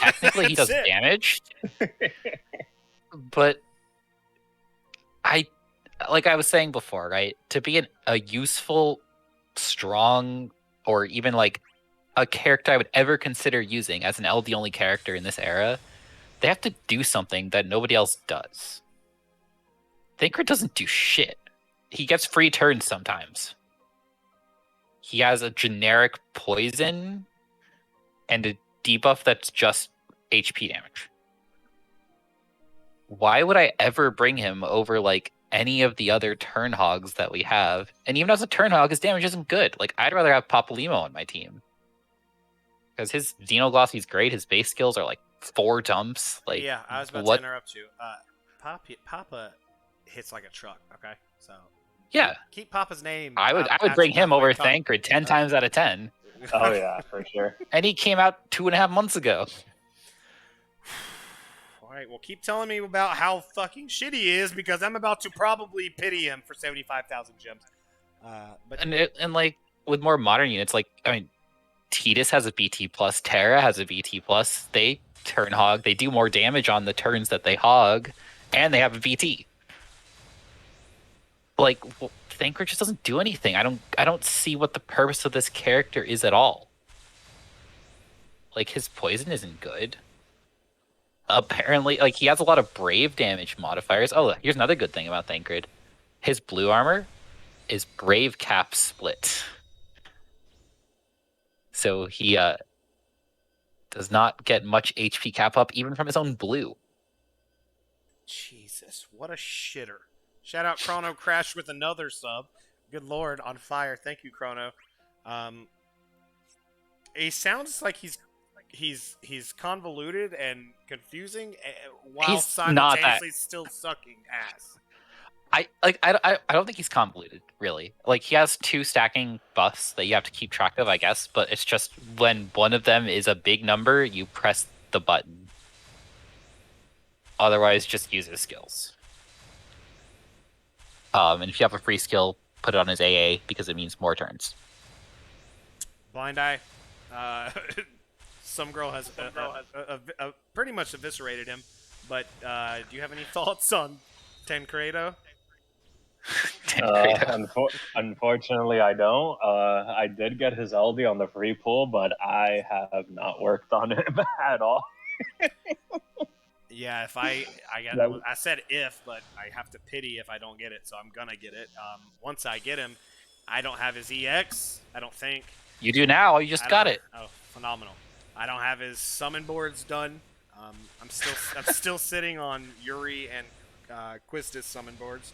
technically he does That's it. damage, but like I was saying before, right? To be a useful, strong, or even like a character I would ever consider using as an LD only character in this era, they have to do something that nobody else does. Thancred doesn't do shit. He gets free turns sometimes. He has a generic poison and a debuff that's just HP damage. Why would I ever bring him over like any of the other turn hogs that we have? And even as a turn hog, his damage isn't good. Like, I'd rather have Papalymo on my team. Because his Xenoglossy's great, his base skills are like 4 dumps. Like, Yeah, I was about what? to interrupt you. Papa hits like a truck, okay? So Yeah, keep Papa's name. I would out bring your him over tongue. Thancred 10 times out of 10. Oh yeah, for sure. And he came out 2.5 months ago. All right, well, keep telling me about how fucking shitty he is because I'm about to probably pity him for 75,000 gems. But And like with more modern units, like I mean, Tidus has a BT plus, Terra has a BT plus. They turn hog. They do more damage on the turns that they hog, and they have a BT. Like Thancred just doesn't do anything. I don't see what the purpose of this character is at all. Like his poison isn't good. apparently, like, he has a lot of brave damage modifiers. Oh, here's another good thing about Thancred. His blue armor is brave cap split. So he does not get much HP cap up even from his own blue. Jesus, what a shitter. Shout out Chrono Crash with another sub. Good lord, on fire. Thank you, Chrono. He sounds like he's convoluted and confusing while He's not that. simultaneously still sucking ass. I don't think he's convoluted, really. Like, he has 2 stacking buffs that you have to keep track of, I guess, but it's just when one of them is a big number, you press the button. Otherwise, just use his skills. And if you have a free skill, put it on his AA because it means more turns. Blind Eye. Some girl has pretty much eviscerated him. But do you have any thoughts on Tancredo? Unfortunately, I don't. I did get his LD on the free pool, but I have not worked on him at all. Yeah, if I said if, but I have to pity if I don't get it, so I'm gonna get it. Once I get him, I don't have his EX. I don't think. You do now. You just got it. Oh, phenomenal! I don't have his summon boards done. I'm still sitting on Yuri and Quistis summon boards,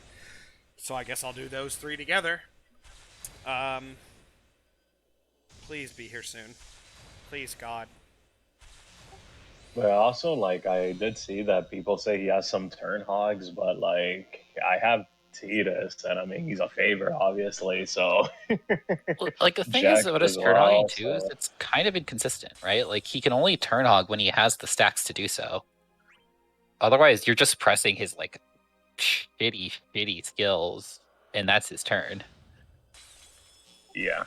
so I guess I'll do those 3 together. Please be here soon, please God. But also, like, I did see that people say he has some turn hogs, but, like, I have Tidus, and I mean, he's a favorite, obviously, so... Like, the thing Jack is about his as turn hogging, well, too, is so- it's kind of inconsistent, right? Like, he can only turn hog when he has the stacks to do so. Otherwise, you're just pressing his, like, shitty skills, and that's his turn. Yeah.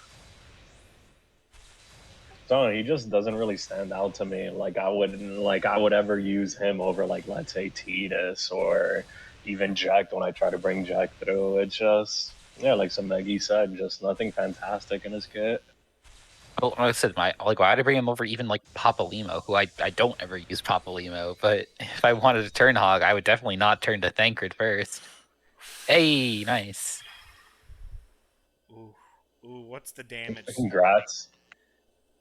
So he just doesn't really stand out to me. Like, I would ever use him over, like, let's say Tidus or even Jack when I try to bring Jack through. It's just, yeah, like some Maggie said, just nothing fantastic in his kit. Well, like I said, why did I bring him over even, like, Papalimo, who I don't ever use Papalimo, but if I wanted to turn hog, I would definitely not turn to Thancred first. Hey, nice. Ooh, what's the damage? Congrats.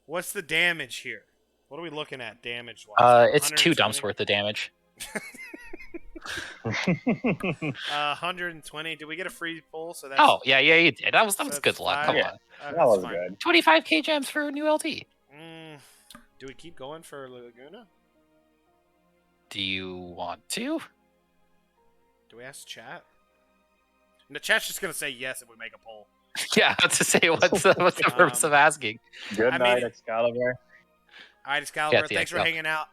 What's the damage here? What are we looking at damage-wise? It's 2 dumps worth of damage. 120. Did we get a free pull? So that's Yeah, you did. That was good luck. Come Yeah. on. That was good. 25k gems for a new LT. Do we keep going for Laguna? Do you want to? Do we ask chat? And the chat's just gonna say yes if we make a poll. Yeah, I have to say, what's the purpose of asking? Good night, Excalibur. All right, Excalibur, Yeah, thanks for hanging out.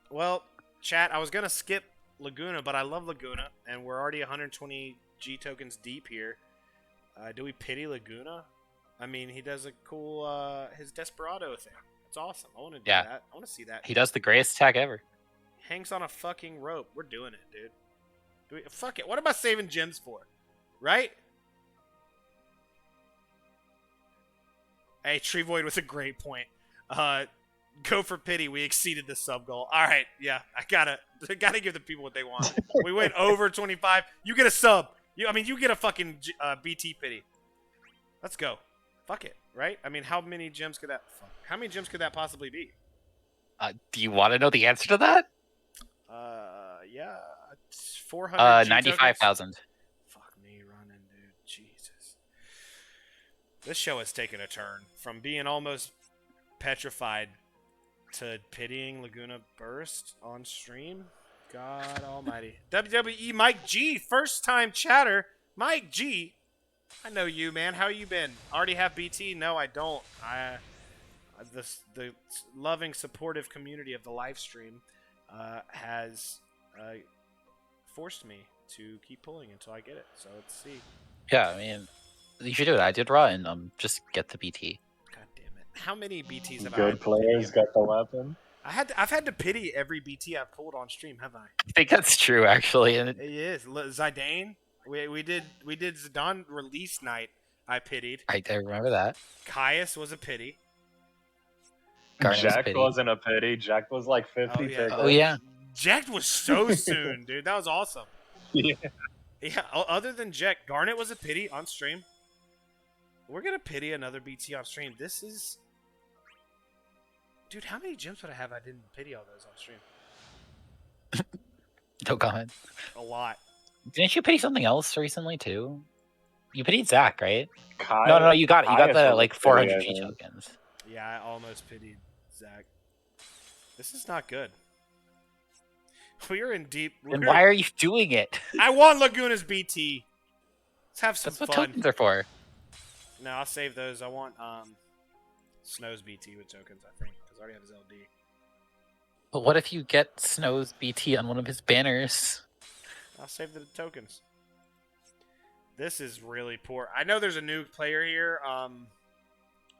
Well, chat, I was gonna skip Laguna, but I love Laguna, and we're already 120 G tokens deep here. Do we pity Laguna? I mean, he does a cool his Desperado thing. It's awesome. I want to do that. I want to see that. He does the greatest attack ever. Hangs on a fucking rope. We're doing it, dude. Fuck it. What am I saving gems for? Right? Hey, Tree Void with a great point. Go for pity. We exceeded the sub goal. All right, yeah, I gotta give the people what they want. We went over 25. You get a sub. You get a fucking BT pity. Let's go. Fuck it, right? I mean, how many gems could that possibly be? Do you want to know the answer to that? Yeah, it's 400. 95,000. Fuck me running, dude. Jesus. This show has taken a turn from being almost petrified to pitying Laguna Burst on stream. God almighty. WWE Mike G, first time chatter. Mike G, I know you, man. How you been? Already have BT? No, I don't. The loving, supportive community of the Lifestream has forced me to keep pulling until I get it. So let's see. Yeah, I mean, you should do it. I did raw and just get the BT. God damn it! How many BTs have I? Good players got the weapon. I've had to pity every BT I've pulled on stream, haven't I? I think that's true, actually. And it is. Zidane. We did Zidane release night. I pitied. I remember that. Caius was a pity. Garnet was a Jack pity. wasn't a pity. Jack was like 50 Oh, yeah. tickets. Oh yeah. Jack was so soon, dude. That was awesome. Yeah. Yeah, other than Jack, Garnet was a pity on stream. We're going to pity another BT on stream. This is... Dude, how many gems would I have I didn't pity all those on stream? No comment. A lot. Didn't you pity something else recently too? You pitied Zach, right? Kai, No, you got it. You got Caius the was a like pity, 400 I G think. tokens. Yeah, I almost pitied Zach. This is not good. We are in deep... Then why are you doing it? I want Laguna's BT. Let's have some That's what fun. tokens are for. No, I'll save those. I want Snow's BT with tokens, I think, because I already have his LD. But what if you get Snow's BT on one of his banners? I'll save the tokens. This is really poor. I know there's a new player here.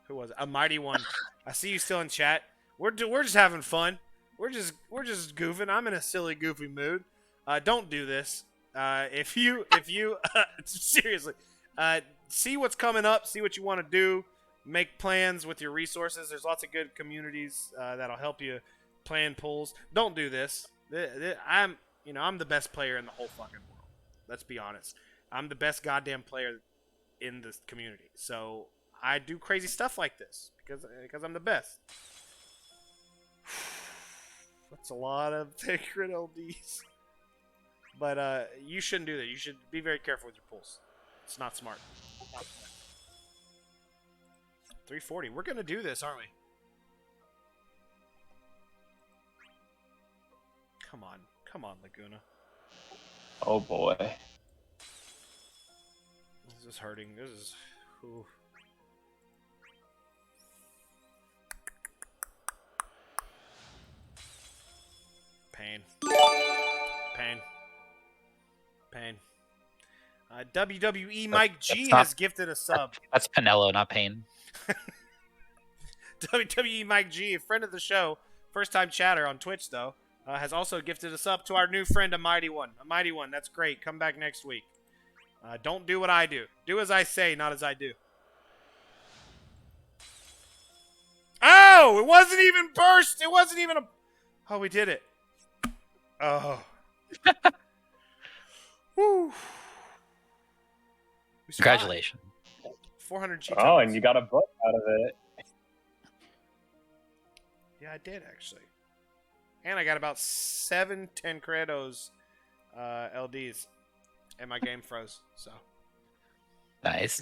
Who was it? A Mighty One. I see you still in chat. We're just having fun. We're just goofing. I'm in a silly, goofy mood. Don't do this. If you seriously, see what's coming up. See what you want to do. Make plans with your resources. There's lots of good communities that'll help you plan pulls. Don't do this. I'm the best player in the whole fucking world. Let's be honest. I'm the best goddamn player in this community. So I do crazy stuff like this because I'm the best. That's a lot of sacred LDs. But you shouldn't do that. You should be very careful with your pulls. It's not smart. 340. We're going to do this, aren't we? Come on. Come on, Laguna. Oh boy. This is hurting. This is... Ooh. Pain. Pain. Pain. WWE Mike G has gifted a sub. That's Pinello, not Pain. WWE Mike G, a friend of the show, first time chatter on Twitch though, has also gifted us up to our new friend, A Mighty One. A Mighty One, that's great. Come back next week. Don't do what I do. Do as I say, not as I do. Oh, it wasn't even burst. It wasn't even a... Oh, we did it. Oh. Woo. Congratulations. 400 G. Oh, and you got a book out of it. Yeah, I did actually. And I got about 7 Tancredos LDs. And my game froze, so. Nice.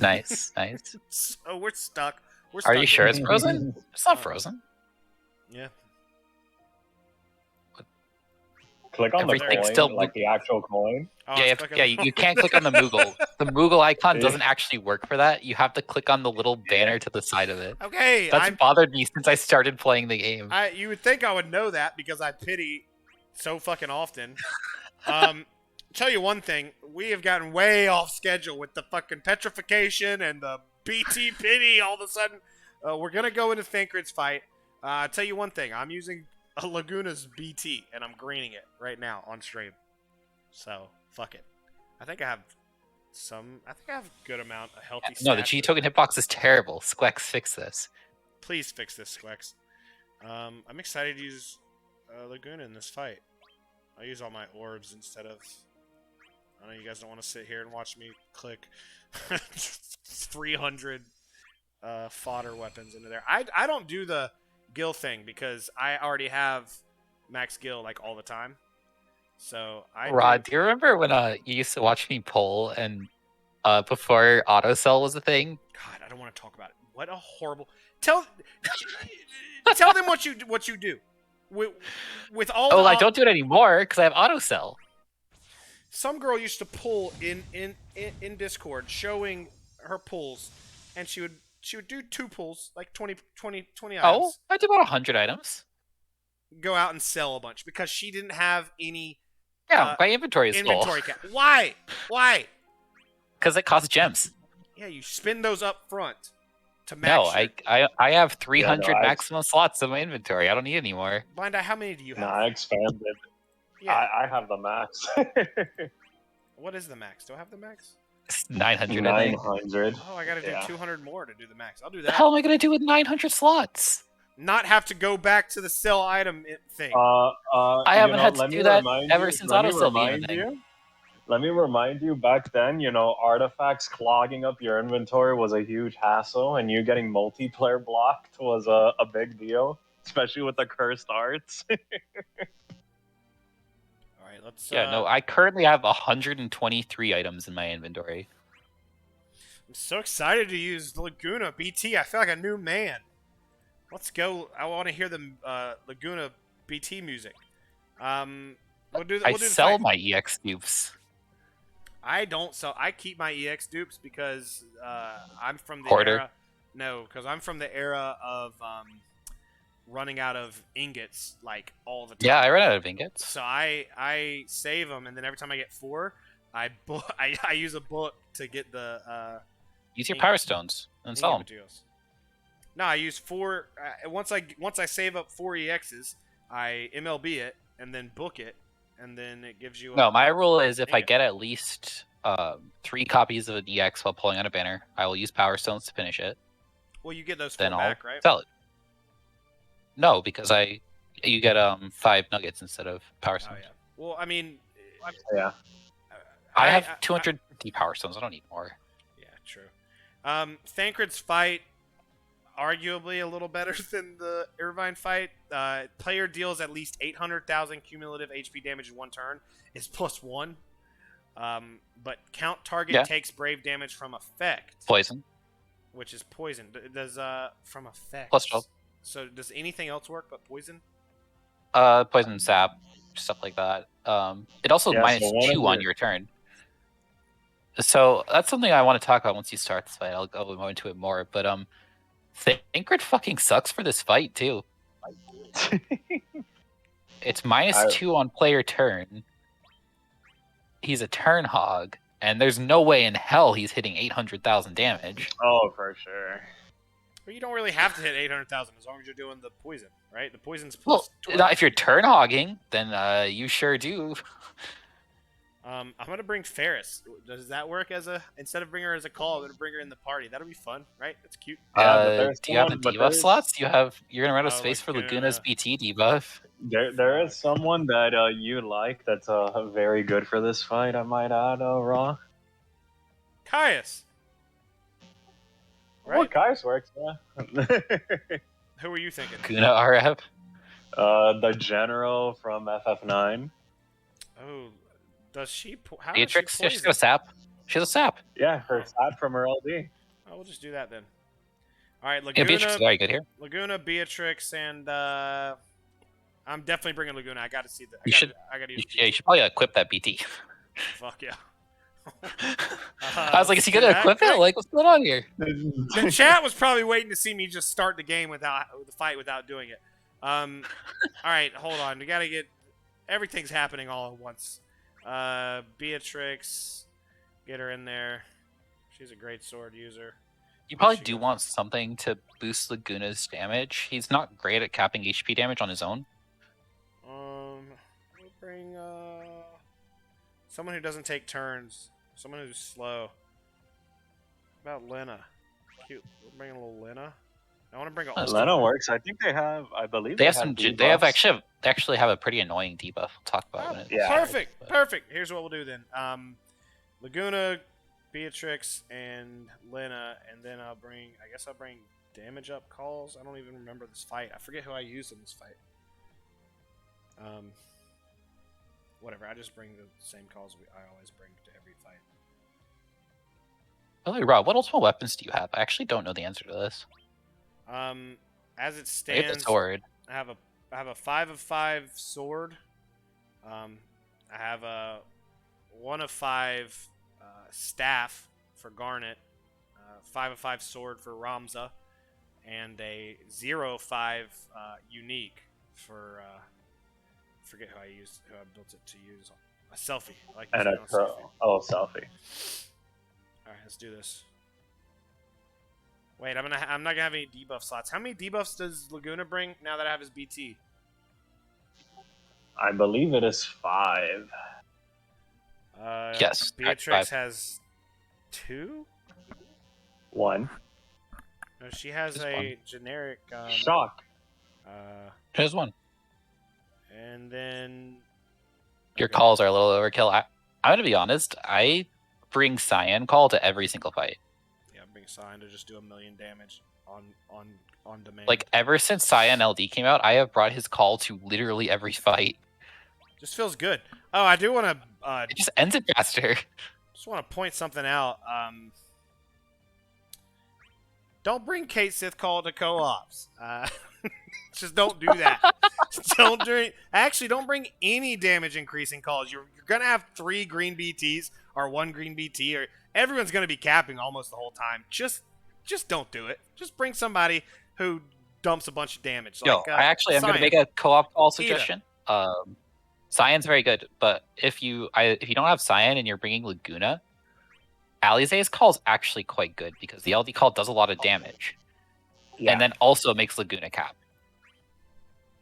So we're stuck. Are you sure it's frozen? It's not frozen. Yeah. Click on the Everything's coin, still- like the actual coin. Oh, Yeah, you can't click on the Moogle. The Moogle icon doesn't actually work for that. You have to click on the little banner to the side of it. Okay, That's bothered me since I started playing the game. you would think I would know that because I pity so fucking often. Tell you one thing, we have gotten way off schedule with the fucking petrification and the BT pity all of a sudden. We're going to go into Thancred's fight. I'll tell you one thing, I'm using a Laguna's BT and I'm greening it right now on stream. So, fuck it. I think I have a good amount of healthy No, the stats. G token hitbox is terrible. Squex, fix this. Please fix this, Squex. I'm excited to use Laguna in this fight. I'll use all my orbs instead of... I know you guys don't want to sit here and watch me click 300 fodder weapons into there. I don't do the Gil thing because I already have max Gil like all the time. So Rod, do you remember when you used to watch me pull and before autosell was a thing? God, I don't want to talk about it. What a horrible... Tell them what you do. With all Oh, the... I don't do it anymore because I have autosell. Some girl used to pull in Discord showing her pulls, and she would do 2 pulls, like 20 items. Oh, I do about 100 items. Go out and sell a bunch because she didn't have any Yeah, my inventory is inventory full. cap. Why? Because it costs gems. Yeah, you spin those up front to max. No, I have 300 I- maximum slots in my inventory. I don't need any more. Blind Eye, how many do you have? Nah, I expanded. Yeah. I have the max. What is the max? Do I have the max? It's 900. I think. 900. Oh, I got to do Yeah. 200 more to do the max. I'll do The that. hell am I gonna do with 900 slots? not have to go back to the sell item thing. I haven't had to do that ever since autosell became a thing. Let me remind you, back then, artifacts clogging up your inventory was a huge hassle, and you getting multiplayer blocked was a big deal, especially with the cursed arts. All right, let's. Yeah, no, I currently have 123 items in my inventory. I'm so excited to use Laguna BT. I feel like a new man. Let's go. I want to hear the Laguna BT music. We'll do the sell fight. my EX dupes. I don't sell. I keep my EX dupes because I'm from the Hoarder. era. No, because I'm from the era of running out of ingots like all the time. Yeah, I ran out of ingots. So I save them, and then every time I get 4, I use a book to get the. Use your power stones and sell them. Materials. No, I use 4. Once I save up 4 EXs, I MLB it and then book it, and then it gives you. No, my rule is if I get at least 3 copies of an EX while pulling out a banner, I will use power stones to finish it. Well, you get those 4 then back, I'll right? sell it. No, because you get 5 nuggets instead of power stones. Oh yeah. Well, I mean. Yeah. I have 250 power stones. I don't need more. Yeah, true. Thancred's fight, arguably a little better than the Irvine fight. Player deals at least 800,000 cumulative HP damage in 1 turn. Is +1. But count target takes brave damage from effect. Poison. Which is poison. Does from effect. +12. So does anything else work but poison? Poison sap, stuff like that. It also -2 on your turn. So that's something I want to talk about once you start this fight. I'll go into it more. But Thancred fucking sucks for this fight too. It's -2 on player turn. He's a turn hog, and there's no way in hell he's hitting 800,000 damage. Oh, for sure. Well, you don't really have to hit 800,000 as long as you're doing the poison, right? The poison's Well, +12. if you're turn hogging, then you sure do. I'm gonna bring Ferris. Does that work as instead of bring her as a call? I'm gonna bring her in the party. That'll be fun, right? That's cute. Yeah, do you have the debuff slots? You're gonna run out of space for Laguna's BT debuff. There is someone that you like that's very good for this fight. I might add, Raw. Caius. Right? Well, Caius works. Yeah. Who were you thinking? Laguna RF. The general from FF9. Oh. Does she? How Beatrix? does she She's got a sap. She has a sap. Yeah, her sap from her LD. Oh, we'll just do that then. All right, Laguna. Yeah, Beatrix is very good here. Laguna, Beatrix, and I'm definitely bringing Laguna. I got to see that. You should probably equip that BT. Fuck yeah. I was like, is he gonna equip it? Like, what's going on here? The chat was probably waiting to see me just start the game without the fight without doing it. All right, hold on. We gotta get everything's happening all at once. Beatrix, get her in there. She's a great sword user. You probably do want something to boost Laguna's damage. He's not great at capping HP damage on his own. We'll bring someone who doesn't take turns. Someone who's slow. What about Lena? Cute. We'll bring a little Lena. I want to bring a Lena works. I think they have. I believe they have some. They actually have a pretty annoying debuff. We'll talk about it. Yeah. Perfect. Here's what we'll do then. Laguna, Beatrix, and Lena, and then I'll bring damage up calls. I don't even remember this fight. I forget who I used in this fight. Whatever. I just bring the same calls I always bring to every fight. Really, Rob, what ultimate weapons do you have? I actually don't know the answer to this. As it stands, I have the sword. I have a 5 of 5 sword. I have a 1 of 5 staff for Garnet, 5 of 5 sword for Ramza, and a 0 of 5 unique for forget who I built it to use. A selfie. I like and a pro. Selfie. All right, let's do this. Wait, I'm not gonna have any debuff slots. How many debuffs does Laguna bring now that I have his BT? I believe it is 5. Yes. Beatrix has 2? 1. No, she has Just a 1. generic. Shock. There's one. And then Your calls are a little overkill. I'm gonna be honest. I bring Cyan Call to every single fight. Yeah, I'm being signed to just do 1,000,000 damage on demand. Like ever since Cyan LD came out, I have brought his call to literally every fight. Just feels good. Oh, I do want to. It just ends it faster. Just want to point something out. Don't bring Kate Sith Call to co-ops. Just don't do that. Don't bring any damage increasing calls. You're gonna have 3 green BTs or 1 green BT, or everyone's gonna be capping almost the whole time. Just don't do it. Just bring somebody who dumps a bunch of damage. Yo, I'm gonna make a co-op call suggestion. Ida. Cyan's very good, but if you don't have Cyan and you're bringing Laguna, Alize's call is actually quite good because the LD call does a lot of damage, and then also makes Laguna cap,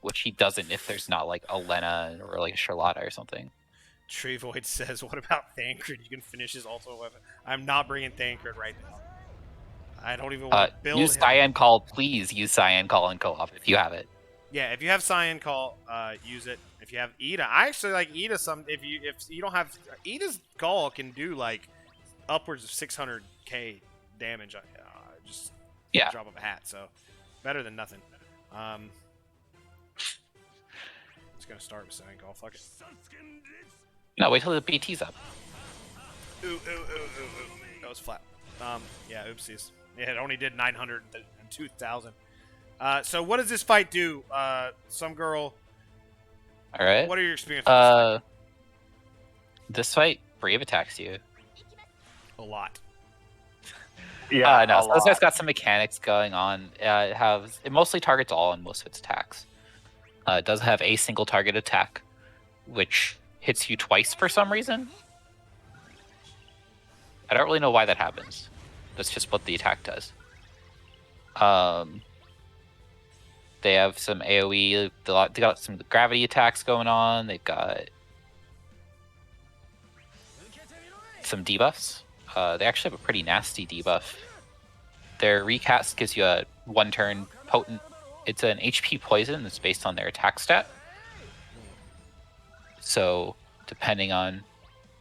which he doesn't if there's not like a Lena or like a Charlotta or something. Trevoid says, "What about Thancred? You can finish his ultimate weapon." I'm not bringing Thancred right now. I don't even want to build use him. Cyan call, please. Use Cyan call in co-op if you have it. Yeah, if you have Cyan Call, use it. If you have Ida, I actually like Ida. If you don't have Ida's call, can do like upwards of 600k damage. Just drop of a hat. So better than nothing. It's gonna start with Cyan Call. Fuck it. No, wait till the BT's up. Ooh. That was flat. Yeah, oopsies. Yeah, it only did 900 and 2,000. So what does this fight do? Some girl. All right. What are your experiences with this fight? This fight, Brave attacks you. A lot. Yeah, no. So this guy's got some mechanics going on. It mostly targets all and most of its attacks. It does have a single target attack, which hits you twice for some reason. I don't really know why that happens. That's just what the attack does. They have some AoE. They got some gravity attacks going on. They've got some debuffs. They actually have a pretty nasty debuff. Their recast gives you a 1-turn potent. It's an HP poison that's based on their attack stat. So depending on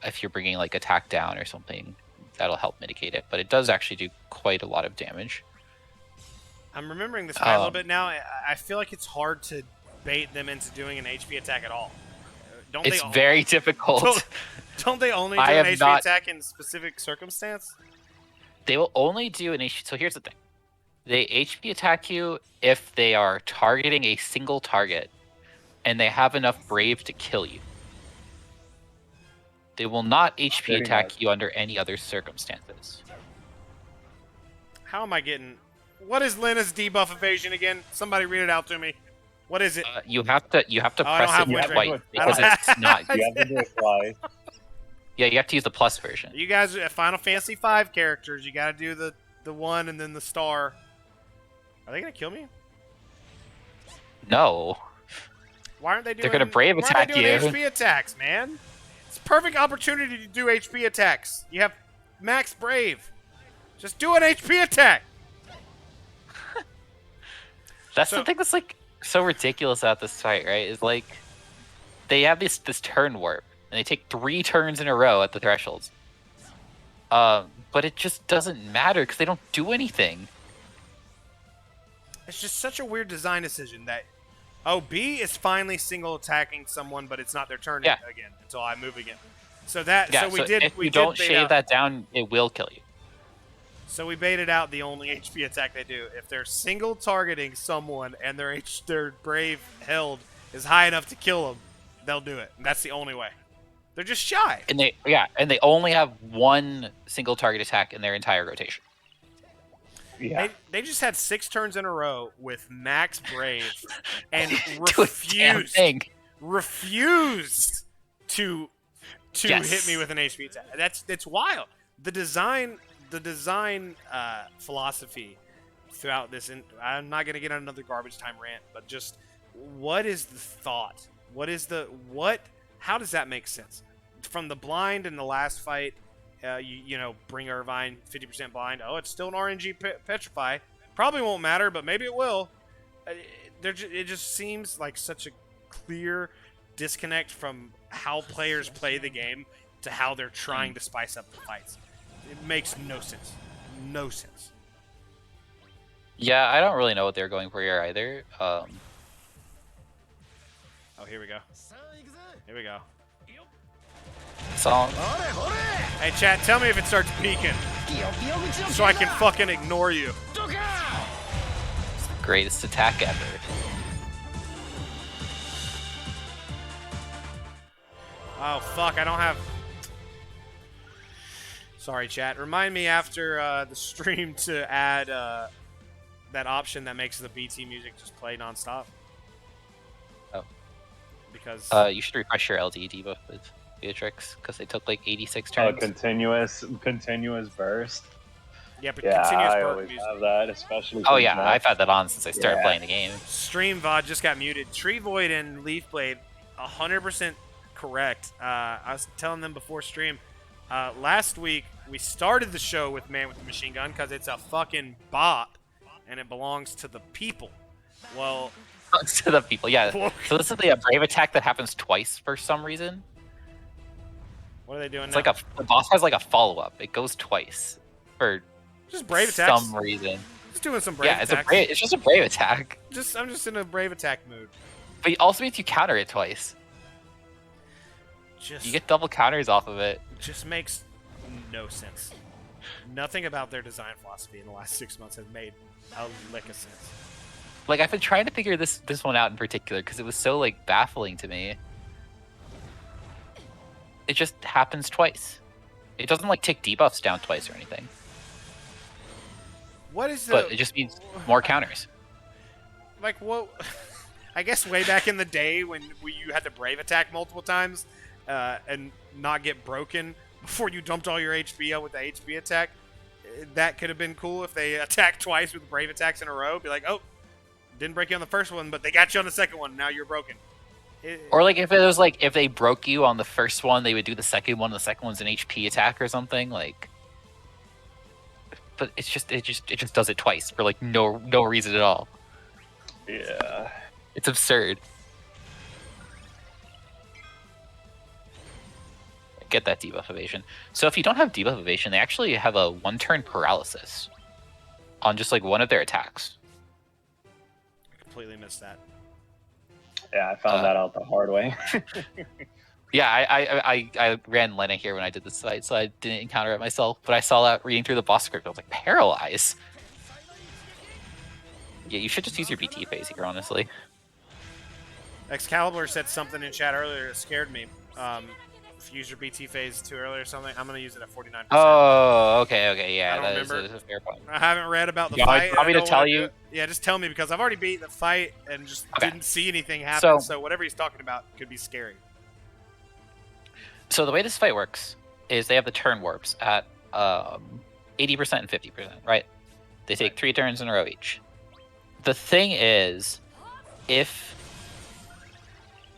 if you're bringing like attack down or something, that'll help mitigate it. But it does actually do quite a lot of damage. I'm remembering this fight a little bit now. I feel like it's hard to bait them into doing an HP attack at all. It's very difficult. Don't they only do an HP attack in specific circumstance? They will only do an HP. So here's the thing. They HP attack you if they are targeting a single target and they have enough Brave to kill you. They will not HP attack you under any other circumstances. How am I getting... What is Lena's debuff evasion again? Somebody read it out to me. What is it? You have to press it twice because it's not. You have to do it twice. Yeah, you have to use the plus version. You guys are Final Fantasy V characters. You got to do the 1 and then the star. Are they gonna kill me? No. Why aren't they doing? They're gonna Brave attack you. Why are they doing HP attacks, man? It's a perfect opportunity to do HP attacks. You have max Brave. Just do an HP attack. That's the thing that's like so ridiculous about this fight, right? Is like they have this turn warp and they take 3 turns in a row at the thresholds. But it just doesn't matter because they don't do anything. It's just such a weird design decision that B is finally single attacking someone, but it's not their turn again until I move again. So if you don't shave that down, it will kill you. So we baited out the only HP attack they do. If they're single targeting someone and their Brave held is high enough to kill them, they'll do it. And that's the only way. They're just shy. And they only have 1 single target attack in their entire rotation. Yeah. They just had 6 turns in a row with max Brave and refused to hit me with an HP attack. That's wild. The design philosophy throughout this, and I'm not going to get on another garbage time rant, but just what is the thought? How does that make sense? From the blind in the last fight, bring Irvine 50% blind. Oh, it's still an RNG petrify. Probably won't matter, but maybe it will. it just seems like such a clear disconnect from how players play the game to how they're trying to spice up the fights. It makes no sense. No sense. Yeah, I don't really know what they're going for here either. Oh, here we go. Here we go. Song. Hey, chat, tell me if it starts peaking. So I can fucking ignore you. It's the greatest attack ever. Oh, fuck, I don't have... Sorry, chat. Remind me after the stream to add that option that makes the BT music just play nonstop. Oh. Because... you should refresh your LD debuff with Beatrix, because they took like 86 turns. Continuous burst. Yeah, but Yeah, continuous I burst always music. have that, especially. Oh since yeah, now. I've had that on since I started playing the game. Stream VOD just got muted. Tree Void and Leaf Blade, 100% correct. I was telling them before stream, last week we started the show with Man with the Machine Gun because it's a fucking bop and it belongs to the people. Well, To the people, yeah. So this is a brave attack that happens twice for some reason. what are they doing It's now? like the boss has like a follow-up. It goes twice for just brave attacks. some reason. Just doing some brave Yeah, attacks. it's just a brave attack. I'm just in a brave attack mood. But it also means you counter it twice. Just You get double counters off of it. just makes no sense. Nothing about their design philosophy in the last 6 months has made a lick of sense. Like I've been trying to figure this one out in particular because it was so like baffling to me. It just happens twice. It doesn't like take debuffs down twice or anything. What is the... But it just means more counters. Like, what? I guess way back in the day when you had to brave attack multiple times and not get broken before you dumped all your HP out with the HP attack, that could have been cool if they attacked twice with brave attacks in a row. Be like, oh, didn't break you on the first one, but they got you on the second one. Now you're broken. Or like if it was like if they broke you on the first one, they would do the second one. The second one's an HP attack or something like. But it just does it twice for like no reason at all. Yeah. It's absurd. Get that debuff evasion. So if you don't have debuff evasion, they actually have a 1-turn paralysis on just like one of their attacks. I completely missed that. Yeah, I found that out the hard way. Yeah, I ran Lena here when I did this fight, so I didn't encounter it myself. But I saw that reading through the boss script. I was like, paralyze. Yeah, you should just use your BT phase here, honestly. Excalibur said something in chat earlier that scared me. If you use your BT phase too early or something, I'm going to use it at 49%. Oh, okay, yeah, I don't that is remember. a fair point. I haven't read about the Yeah, fight. want me I to don't tell wanna you? do it. Yeah, just tell me because I've already beat the fight and just Okay. didn't see anything happen. So So- whatever he's talking about could be scary. So the way this fight works is they have the turn warps at 80% and 50%, right? They take 3 turns in a row each. The thing is, if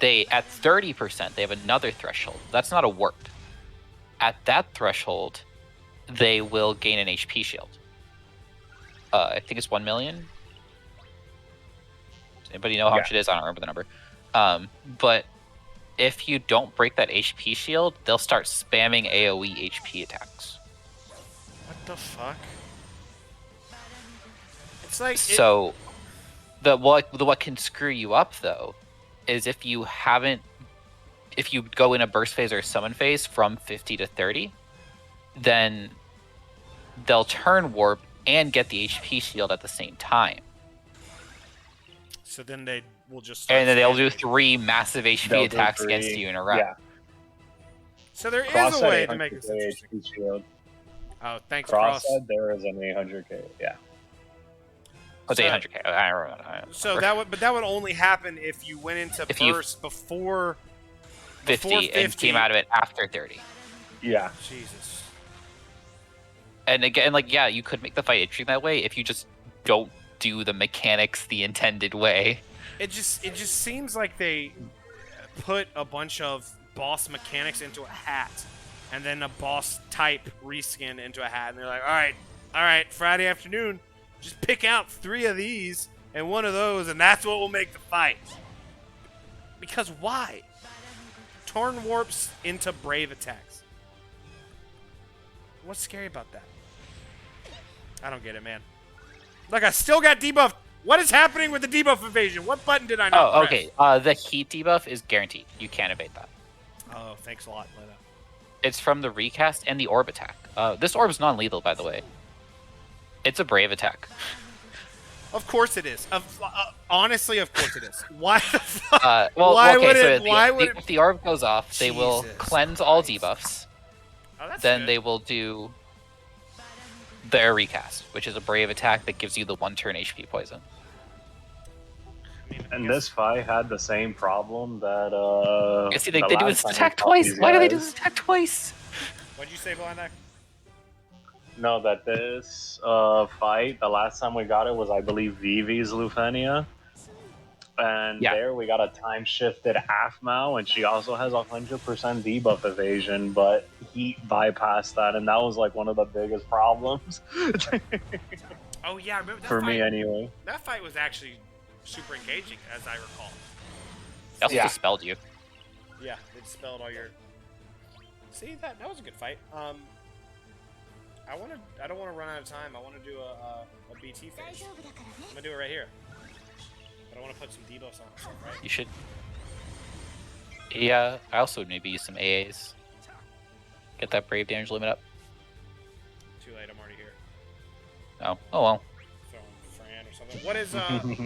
they, at 30%, they have another threshold. That's not a warp. At that threshold, they will gain an HP shield. I think it's 1 million. Does anybody know how much it is? I don't remember the number. But if you don't break that HP shield, they'll start spamming AoE HP attacks. What the fuck? It's like... So, what can screw you up though, is if you go in a burst phase or a summon phase from 50 to 30, then they'll turn warp and get the HP shield at the same time. So then they will just... start And then they'll do spamming. 3 massive HP They'll do attacks 3, against you in a row. Yeah. So there is Cross a way at to make this 800K interesting. HP shield. Oh, thanks, Cross Cross. said there is an 800k. Yeah. It's So- 800k. I don't remember. So that would only happen if you went into If you- burst before 50 and came out of it after 30. Yeah. Jesus. And again, like, yeah, you could make the fight interesting that way if you just don't do the mechanics the intended way. It just seems like they put a bunch of boss mechanics into a hat, and then a boss type reskin into a hat, and they're like, all right, Friday afternoon, just pick out 3 of these and one of those, and that's what will make the fight. Because why? Torn warps into brave attacks. What's scary about that? I don't get it, man. Look, I still got debuff. What is happening with the debuff evasion? What button did I not press? Okay. The heat debuff is guaranteed. You can't evade that. Oh, thanks a lot, Lena. It's from the recast and the orb attack. This orb is non-lethal, by the way. It's a brave attack. Of course it is. Honestly, of course it is. Why the fuck? If the orb goes off, they will cleanse all debuffs. Oh, that's then good. they will do their recast, which is a brave attack that gives you the 1 turn HP poison. And this fight had the same problem that see, they do this attack twice. Why do they do this attack twice? What'd you say, Bl'Artagnan? No, that this fight, the last time we got it was, I believe, Vivi's Lufenia. And there we got a time-shifted half-Mao, and she also has 100% debuff evasion, but Heat bypassed that, and that was like one of the biggest problems. Oh yeah, I remember that For fight. me, anyway. That fight was actually super engaging, as I recall. They also dispelled you. Yeah, they dispelled all your... See, that was a good fight. I don't want to run out of time. I want to do a BT phase. I'm gonna do it right here. But I want to put some debuffs on myself, right? You should. Yeah, I also would maybe use some AAs. Get that brave damage limit up. Too late, I'm already here. Oh well. Throwing Fran or something. What is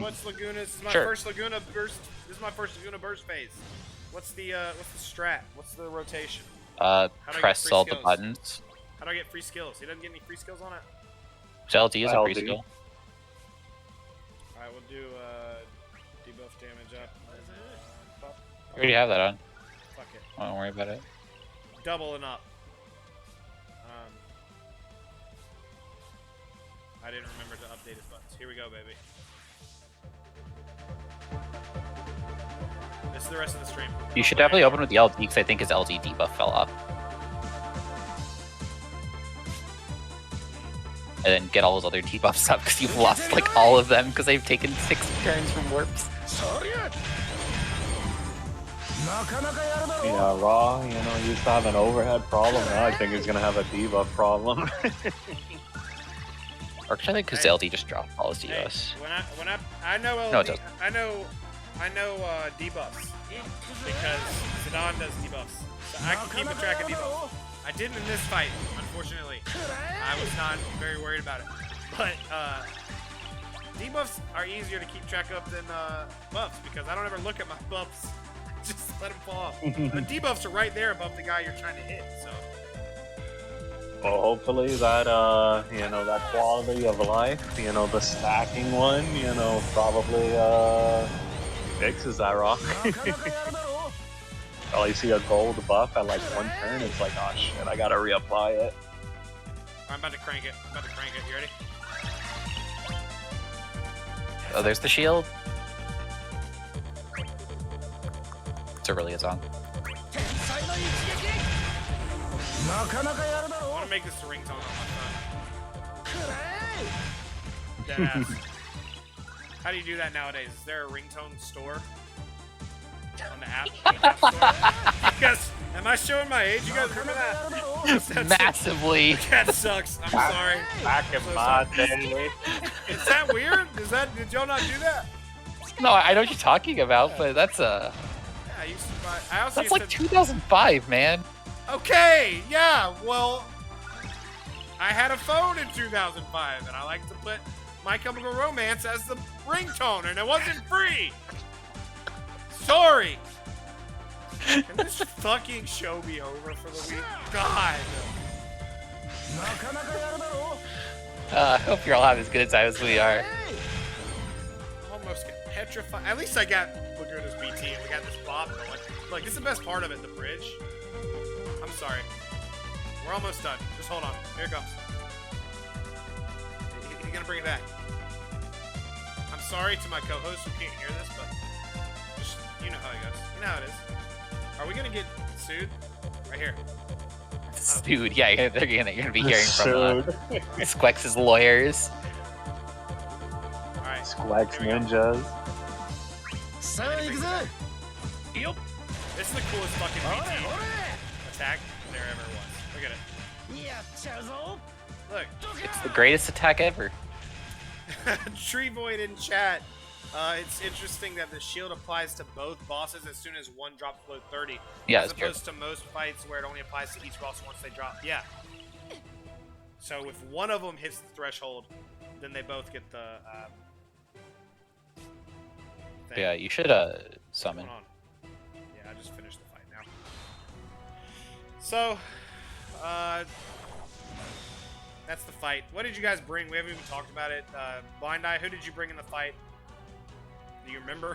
what's Laguna? This is my first Laguna burst. This is my first Laguna burst phase. What's the strat? What's the rotation? Press all the buttons. How do I get free skills? He doesn't get any free skills on it? LD is a free skill. Alright, we'll do debuff damage up. You already have that on. Fuck it. Don't worry about it. Doubling up. I didn't remember to update his buttons. Here we go, baby. This is the rest of the stream. You should definitely open with the LD because I think his LD debuff fell off. And then get all those other debuffs up because you've lost like all of them because they've taken 6 turns from warps. Yeah, Raw, used to have an overhead problem. Now I think he's gonna have a debuff problem. Or I think because LD just dropped all his debuffs. I know LD, No, it doesn't. I know debuffs because Zidane does debuffs, so I can keep a track of debuffs. I didn't in this fight, unfortunately. I was not very worried about it, but debuffs are easier to keep track of than buffs because I don't ever look at my buffs. Just let them fall off. The debuffs are right there above the guy you're trying to hit, so. Well, hopefully that, that quality of life, the stacking one, probably, fixes that rock. Oh, you see a gold buff at like 1 turn, it's like, oh shit, I gotta reapply it. I'm about to crank it. You ready? Oh, there's the shield. It's a really good song. I want to make this a ringtone on my phone. Deadass. How do you do that nowadays? Is there a ringtone store? On the app store? Because, am I showing my age? You guys remember that? Massively. That sucks. I'm sorry. Back in my day. Is that weird? Did y'all not do that? No, I know what you're talking about, but that's Yeah, I used to buy. I also that's used like to. 2005, man. Okay, yeah. Well, I had a phone in 2005, and I like to put My Chemical Romance as the ringtone, and it wasn't free. Sorry. Can this fucking show be over for the week? God. I hope you're all having as good a time as we are. Almost get petrified. At least I got Laguna's BT and we got this Bob going. Look, this is the best part of it, the bridge. I'm sorry. We're almost done. Just hold on. Here it comes. He's gonna bring it back. I'm sorry to my co-host who can't hear this, but just, you know how it goes. You know how it is. Are we gonna get sued? Right here. Dude, yeah, they're gonna be hearing from Squex's lawyers. Alright. Squex Here we go. ninjas. Yep. This is the coolest fucking BT attack there ever was. Look at it. Look. It's the greatest attack ever. Tree Void in chat. It's interesting that the shield applies to both bosses as soon as one drops below 30. Yeah, as it's true. opposed to most fights where it only applies to each boss once they drop. Yeah. So if one of them hits the threshold, then they both get the thing. Yeah, you should summon. Hold on. Yeah, I just finished the fight now. So, that's the fight. What did you guys bring? We haven't even talked about it. Blind Eye, who did you bring in the fight? Do you remember?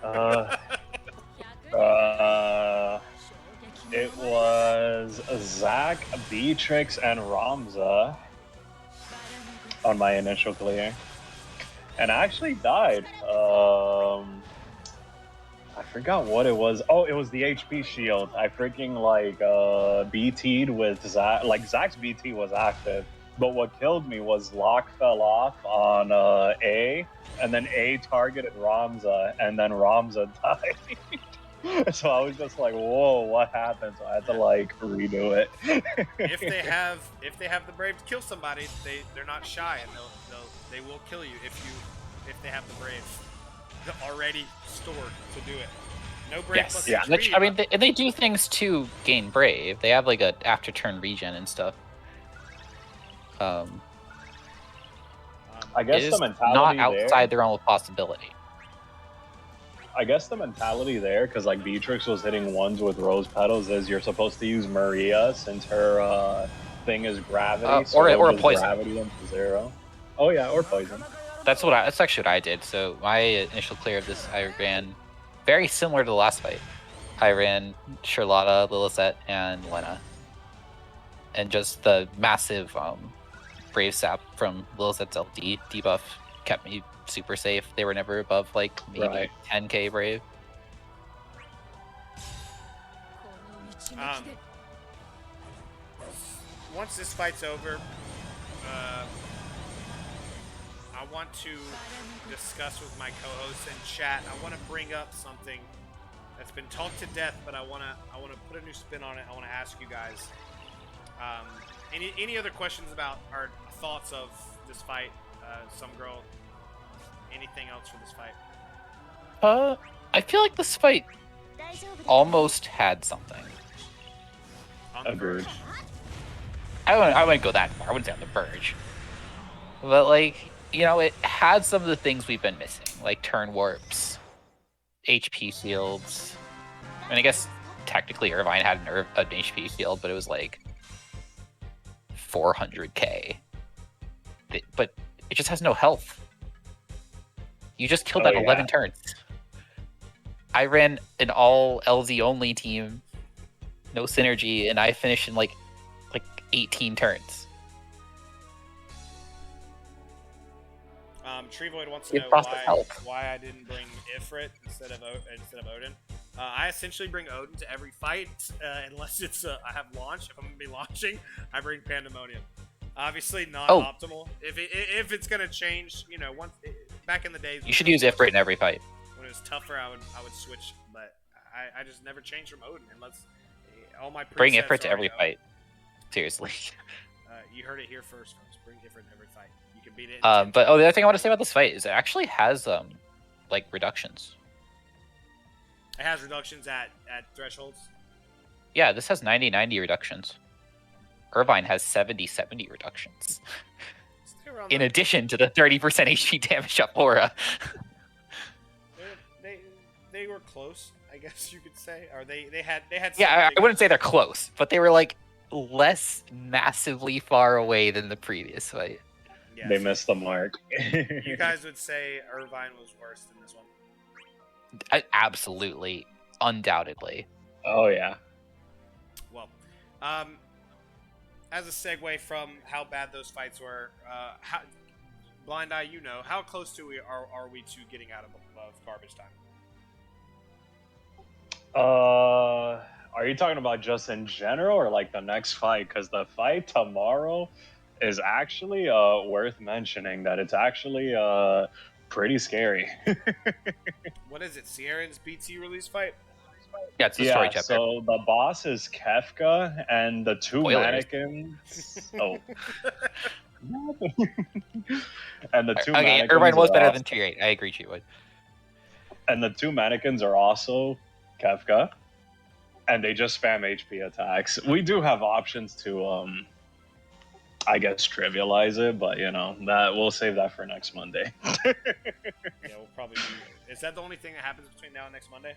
It was Zack, Beatrix, and Ramza on my initial clear. And I actually died. I forgot what it was. Oh, it was the HP shield. I freaking BT'd with Zack. Like Zack's BT was active, but what killed me was Locke fell off on A, and then A targeted Ramza, and then Ramza died. So I was just like, "Whoa, what happened?" So I had to redo it. if they have the brave to kill somebody, they're not shy, and they will kill you if they have the brave already stored to do it. No brave plus Yeah. HP. Which, I mean, they do things to gain brave. They have a after turn regen and stuff. I guess it the is mentality not outside the realm of possibility. I guess the mentality there, because Beatrix was hitting ones with rose petals, is you're supposed to use Maria since her thing is gravity, or just poison. Gravity them to 0. Oh yeah, or poison. That's actually what I did. So my initial clear of this, I ran very similar to the last fight. I ran Charlotta, Lilithette, and Lena, and just the massive Brave Sap from Lilithette's LD debuff kept me super safe. They were never above maybe 10k Brave. Once this fight's over, I want to discuss with my co-hosts in chat. I want to bring up something that's been talked to death, but I want to put a new spin on it. I want to ask you guys any other questions about our thoughts of this fight. Some girl, anything else for this fight? I feel like this fight almost had something. On the verge. I wouldn't go that far. I wouldn't say on the verge. But it had some of the things we've been missing, like turn warps, HP fields. I mean, I guess technically Irvine had an HP field, but it was 400k. But it just has no health. You just killed that 11 turns. I ran an all LZ only team, no synergy, and I finished in 18 turns. Tree Void wants to know why I didn't bring Ifrit instead of Odin. I essentially bring Odin to every fight unless it's I have launch. If I'm gonna be launching, I bring Pandemonium. Obviously not optimal. If it's gonna change, back in the days. You should use Ifrit in every fight. When it was tougher, I would switch, but I just never changed from Odin unless all my presets bring Ifrit to every Odin. fight. Seriously. You heard it here first, folks. Bring Ifrit in every fight. You can beat it. But the other thing I want to say about this fight is it actually has reductions. It has reductions at thresholds. Yeah, this has 90-90 reductions. Irvine has 70-70 reductions. In addition to the 30% HP damage up Aura. They were close, I guess you could say. Or they had. Yeah, I wouldn't say they're close, but they were less massively far away than the previous fight. Yeah, they missed the mark. You guys would say Irvine was worse than this one? Absolutely, undoubtedly. Oh yeah. Well, as a segue from how bad those fights were, Blind Eye, how close are we to getting out of garbage time? Are you talking about just in general or the next fight? Because the fight tomorrow is actually worth mentioning. That it's actually pretty scary. What is it? Sierran's BT release fight? Yeah, it's the story Yeah, chapter. so the boss is Kefka, and the two Spoilers. mannequins. Oh. And the two Okay, mannequins. Irvine was are better also- than Tier 8. I agree, she would. And the two mannequins are also Kefka, and they just spam HP attacks. We do have options to, I guess, trivialize it, but you know that we'll save that for next Monday. Yeah, we'll probably be. Is that the only thing that happens between now and next Monday?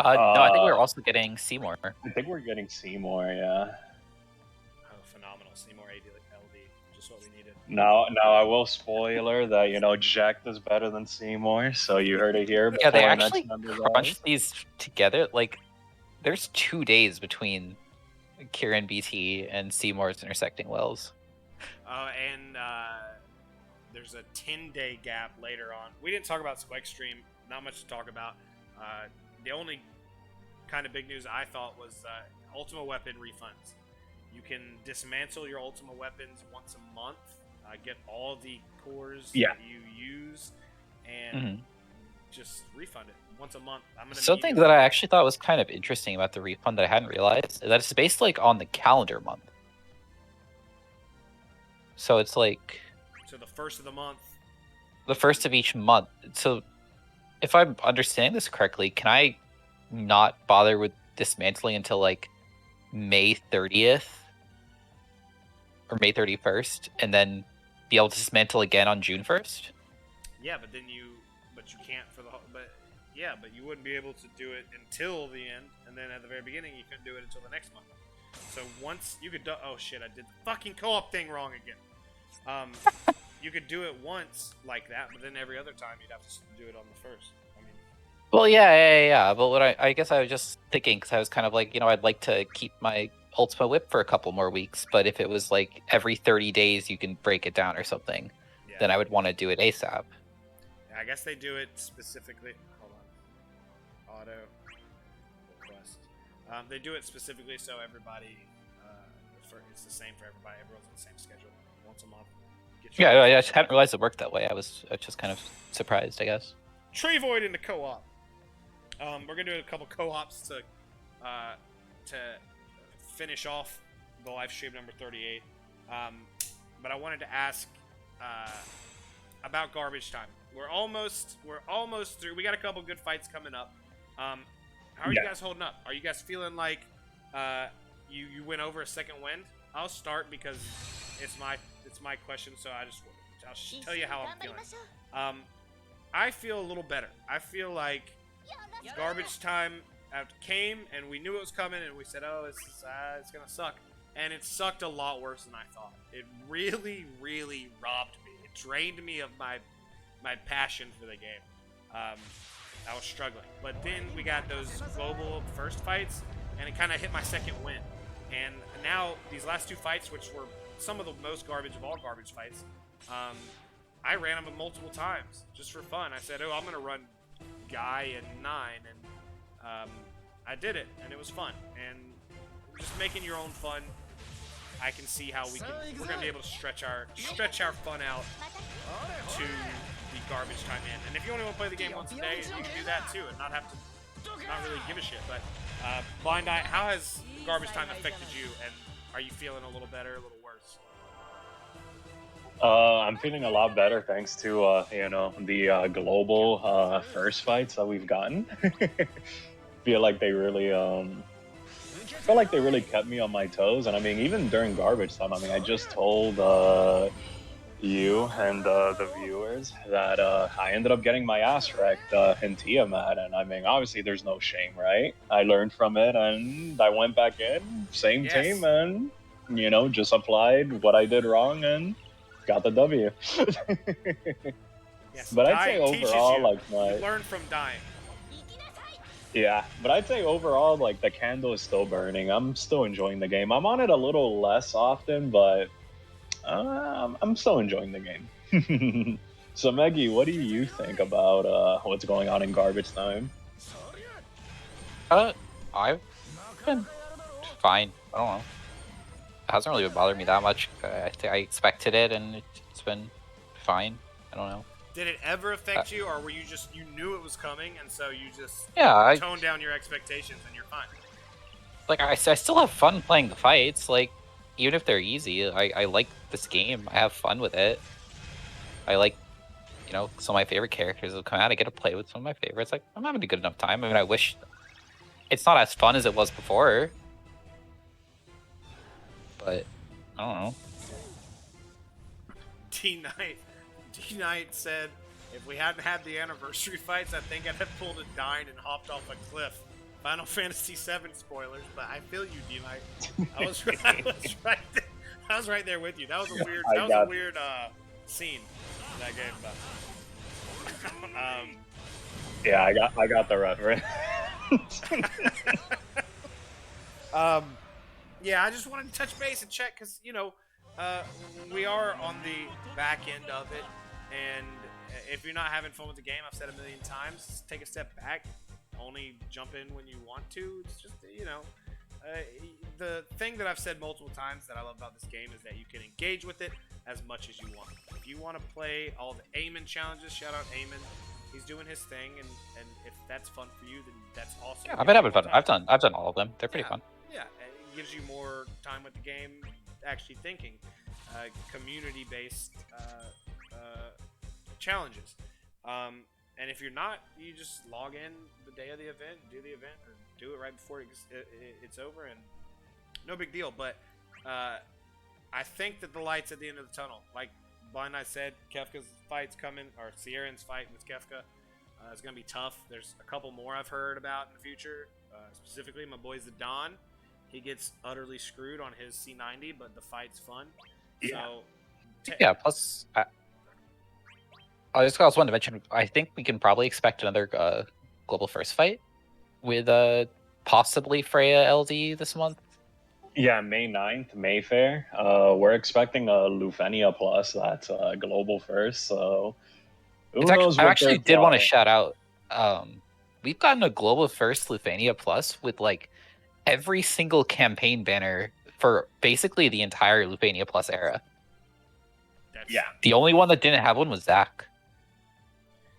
No, I think we're also getting Seymour. I think we're getting Seymour, yeah. Oh, phenomenal. Seymour AD LD. Just what we needed. Now I will spoiler that Jack is better than Seymour, so you heard it here. Yeah, they before next actually Monday's crunched these together. Like, there's 2 days between Kieran BT and Seymour's intersecting wells. And there's a 10-day gap later on. We didn't talk about Lifestream. Not much to talk about. The only kind of big news I thought was Ultima Weapon refunds. You can dismantle your Ultima Weapons once a month, get all the cores that you use, and just refund it once a month. I'm gonna Something that I actually thought was kind of interesting about the refund that I hadn't realized is that it's based like on the calendar month. So it's like So the first of the month. the first of each month. So if I'm understanding this correctly, can I not bother with dismantling until like May 30th or May 31st, and then be able to dismantle again on June 1st? Yeah, but you can't for the but you wouldn't be able to do it until the end, and then at the very beginning you couldn't do it until the next month. So once you could oh shit, I did the fucking co-op thing wrong again. You could do it once like that, but then every other time you'd have to do it on the first. I mean, Well, yeah. But what I guess I was just thinking, because I was kind of like, I'd like to keep my Ultima Whip for a couple more weeks, but if it was like every 30 days you can break it down or something, then I would want to do it ASAP. I guess they do it specifically. Hold on. Auto request. They do it specifically so everybody. It's the same for everybody. Everyone's on the same schedule. Once a month. Yeah, I just hadn't realized it worked that way. I was just kind of surprised, I guess. Tree Void into co-op. We're gonna do a couple co-ops to finish off the live stream number 38. But I wanted to ask about garbage time. We're almost through. We got a couple good fights coming up. How are you guys holding up? Are you guys feeling like you went over a second wind? I'll start because it's my question, so I'll tell you how I'm feeling. I feel a little better. I feel like garbage time came, and we knew it was coming, and we said, "Oh, it's gonna suck," and it sucked a lot worse than I thought. It really, really robbed me. It drained me of my passion for the game. I was struggling, but then we got those global first fights, and it kind of hit my second win. And now these last two fights, which were some of the most garbage of all garbage fights, I ran them multiple times just for fun. I said, "Oh, I'm gonna run Guy and 9," and I did it, and it was fun. And just making your own fun, I can see how we're gonna be able to stretch our fun out to the garbage time in. And if you only want to play the game once a day, you can do that too, and not really give a shit. But Blind Eye, how has garbage time affected you, and are you feeling a little better, a little worse? I'm feeling a lot better thanks to the global first fights that we've gotten. feel like they really kept me on my toes, and I mean even during garbage time. I mean I just told you and the viewers that I ended up getting my ass wrecked in Tiamat, and I mean obviously there's no shame, right? I learned from it and I went back in, same team, and just applied what I did wrong and got the W. Yes, but I'd say overall, you learn from dying. Yeah, but I'd say overall, like, the candle is still burning. I'm still enjoying the game. I'm on it a little less often, but I'm still enjoying the game. So, Meggy, what do you think about what's going on in garbage time? I've been fine. I don't know. It hasn't really been bothering me that much. I expected it, and it's been fine. I don't know. Did it ever affect you, or were you just you knew it was coming, and so you just Yeah, toned down your expectations and you're fine? I still have fun playing the fights. Like, even if they're easy, I like this game. I have fun with it. I like, some of my favorite characters have come out. I get to play with some of my favorites. Like, I'm having a good enough time. I mean, I wish it's not as fun as it was before, but I don't know. D Knight said, if we hadn't had the anniversary fights, I think I'd have pulled a dine and hopped off a cliff. Final Fantasy VII spoilers, but I feel you, D Knight. I was right there with you. That was a weird scene in that game. But, yeah, I got the reference. Yeah, I just wanted to touch base and check because we are on the back end of it, and if you're not having fun with the game, I've said a million times, take a step back. Only jump in when you want to. It's just the thing that I've said multiple times that I love about this game is that you can engage with it as much as you want. If you want to play all the Eamon challenges, shout out Eamon. He's doing his thing, and if that's fun for you, then that's awesome. Yeah, I've been having fun. I've done all of them. They're pretty fun. Yeah, it gives you more time with the game, actually thinking. Community-based challenges. And if you're not, you just log in the day of the event, do the event, or do it right before it's over, and no big deal. But I think that the light's at the end of the tunnel. Like Blind Eye said, Kefka's fight's coming, or Sierran's fight with Kefka is going to be tough. There's a couple more I've heard about in the future. Specifically, my boy Zidane. He gets utterly screwed on his C90, but the fight's fun. Yeah. So, Yeah, plus, I just also wanted to mention, I think we can probably expect another Global First fight with possibly Freya LD this month. Yeah, May 9th, Mayfair. We're expecting a Lufenia Plus that's global first, so I actually did want to shout out, we've gotten a Global First Lufenia Plus with, like, every single campaign banner for basically the entire Lufenia Plus era. Yeah. The only one that didn't have one was Zach.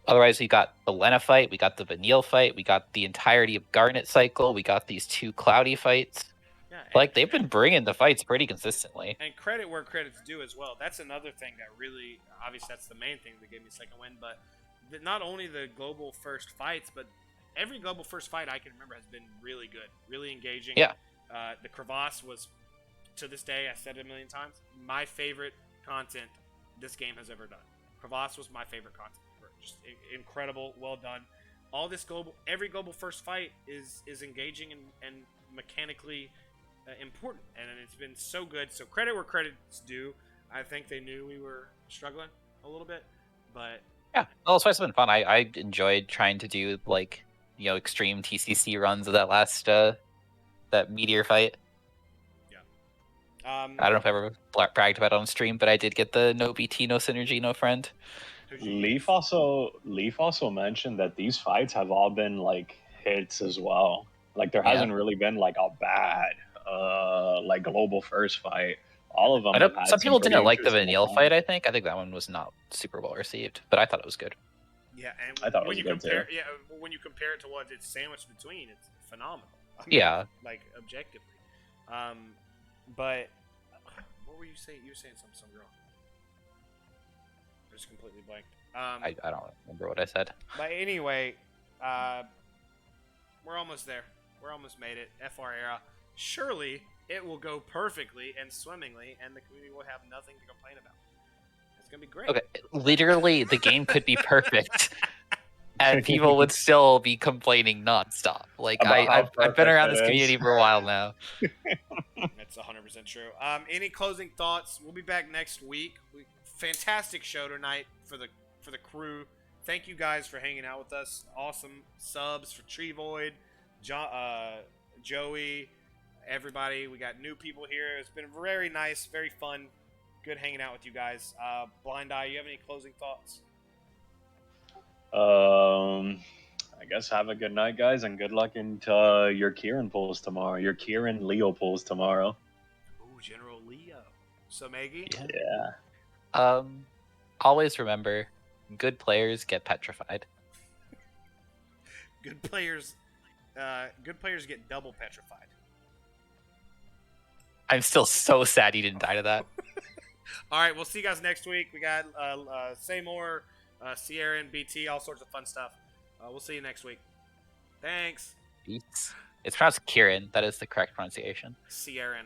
Otherwise, we got the Lena fight, we got the Vanille fight, we got the entirety of Garnet Cycle, we got these 2 Cloudy fights. Yeah, like, they've been bringing the fights pretty consistently. And credit where credit's due as well. That's another thing that really, obviously that's the main thing that gave me a second win, but not only the Global First fights, but every Global First fight I can remember has been really good, really engaging. Yeah. The Crevasse was, to this day, I said it a million times, my favorite content this game has ever done. Crevasse was my favorite content. Just incredible, well done. All this every Global First fight is engaging and mechanically important, and it's been so good. So credit where credit's due. I think they knew we were struggling a little bit, but yeah, well, it's been fun. I enjoyed trying to do extreme TCC runs of that last that meteor fight. Yeah. I don't know if I ever bragged about it on stream, but I did get the no BT, no synergy, no friend. Leaf also mentioned that these fights have all been like hits as well. Like there hasn't really been like a bad like Global First fight. All of them. I know some people didn't like the Vanille fight. I think that one was not super well received, but I thought it was good. Yeah, and I thought when you compare it to what it's sandwiched between, it's phenomenal. I mean, yeah, like objectively. But what were you saying? You were saying some girl. I just completely blanked. I don't remember what I said. But anyway, we're almost there. We're almost made it. FR era. Surely it will go perfectly and swimmingly, and the community will have nothing to complain about. It's gonna be great. Okay, literally, the game could be perfect, and people would still be complaining nonstop. Like I've been around this community for a while now. That's 100% true. Any closing thoughts? We'll be back next week. Fantastic show tonight for the crew. Thank you guys for hanging out with us. Awesome subs for Treevoid, Joey, everybody. We got new people here. It's been very nice, very fun, good hanging out with you guys. Blind Eye, you have any closing thoughts? I guess have a good night, guys, and good luck into your Kieran pulls tomorrow. Your Kieran Leo pulls tomorrow. Ooh, General Leo. So Maggie? Yeah. Always remember, good players get petrified. Good players get double petrified. I'm still so sad he didn't die to that. All right, we'll see you guys next week. We got Seymour, Sierra, and BT, all sorts of fun stuff. We'll see you next week. Thanks. Beats. It's pronounced Kieran. That is the correct pronunciation. Sierra.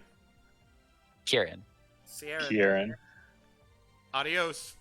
Kieran. Sierra. Kieran. Adios.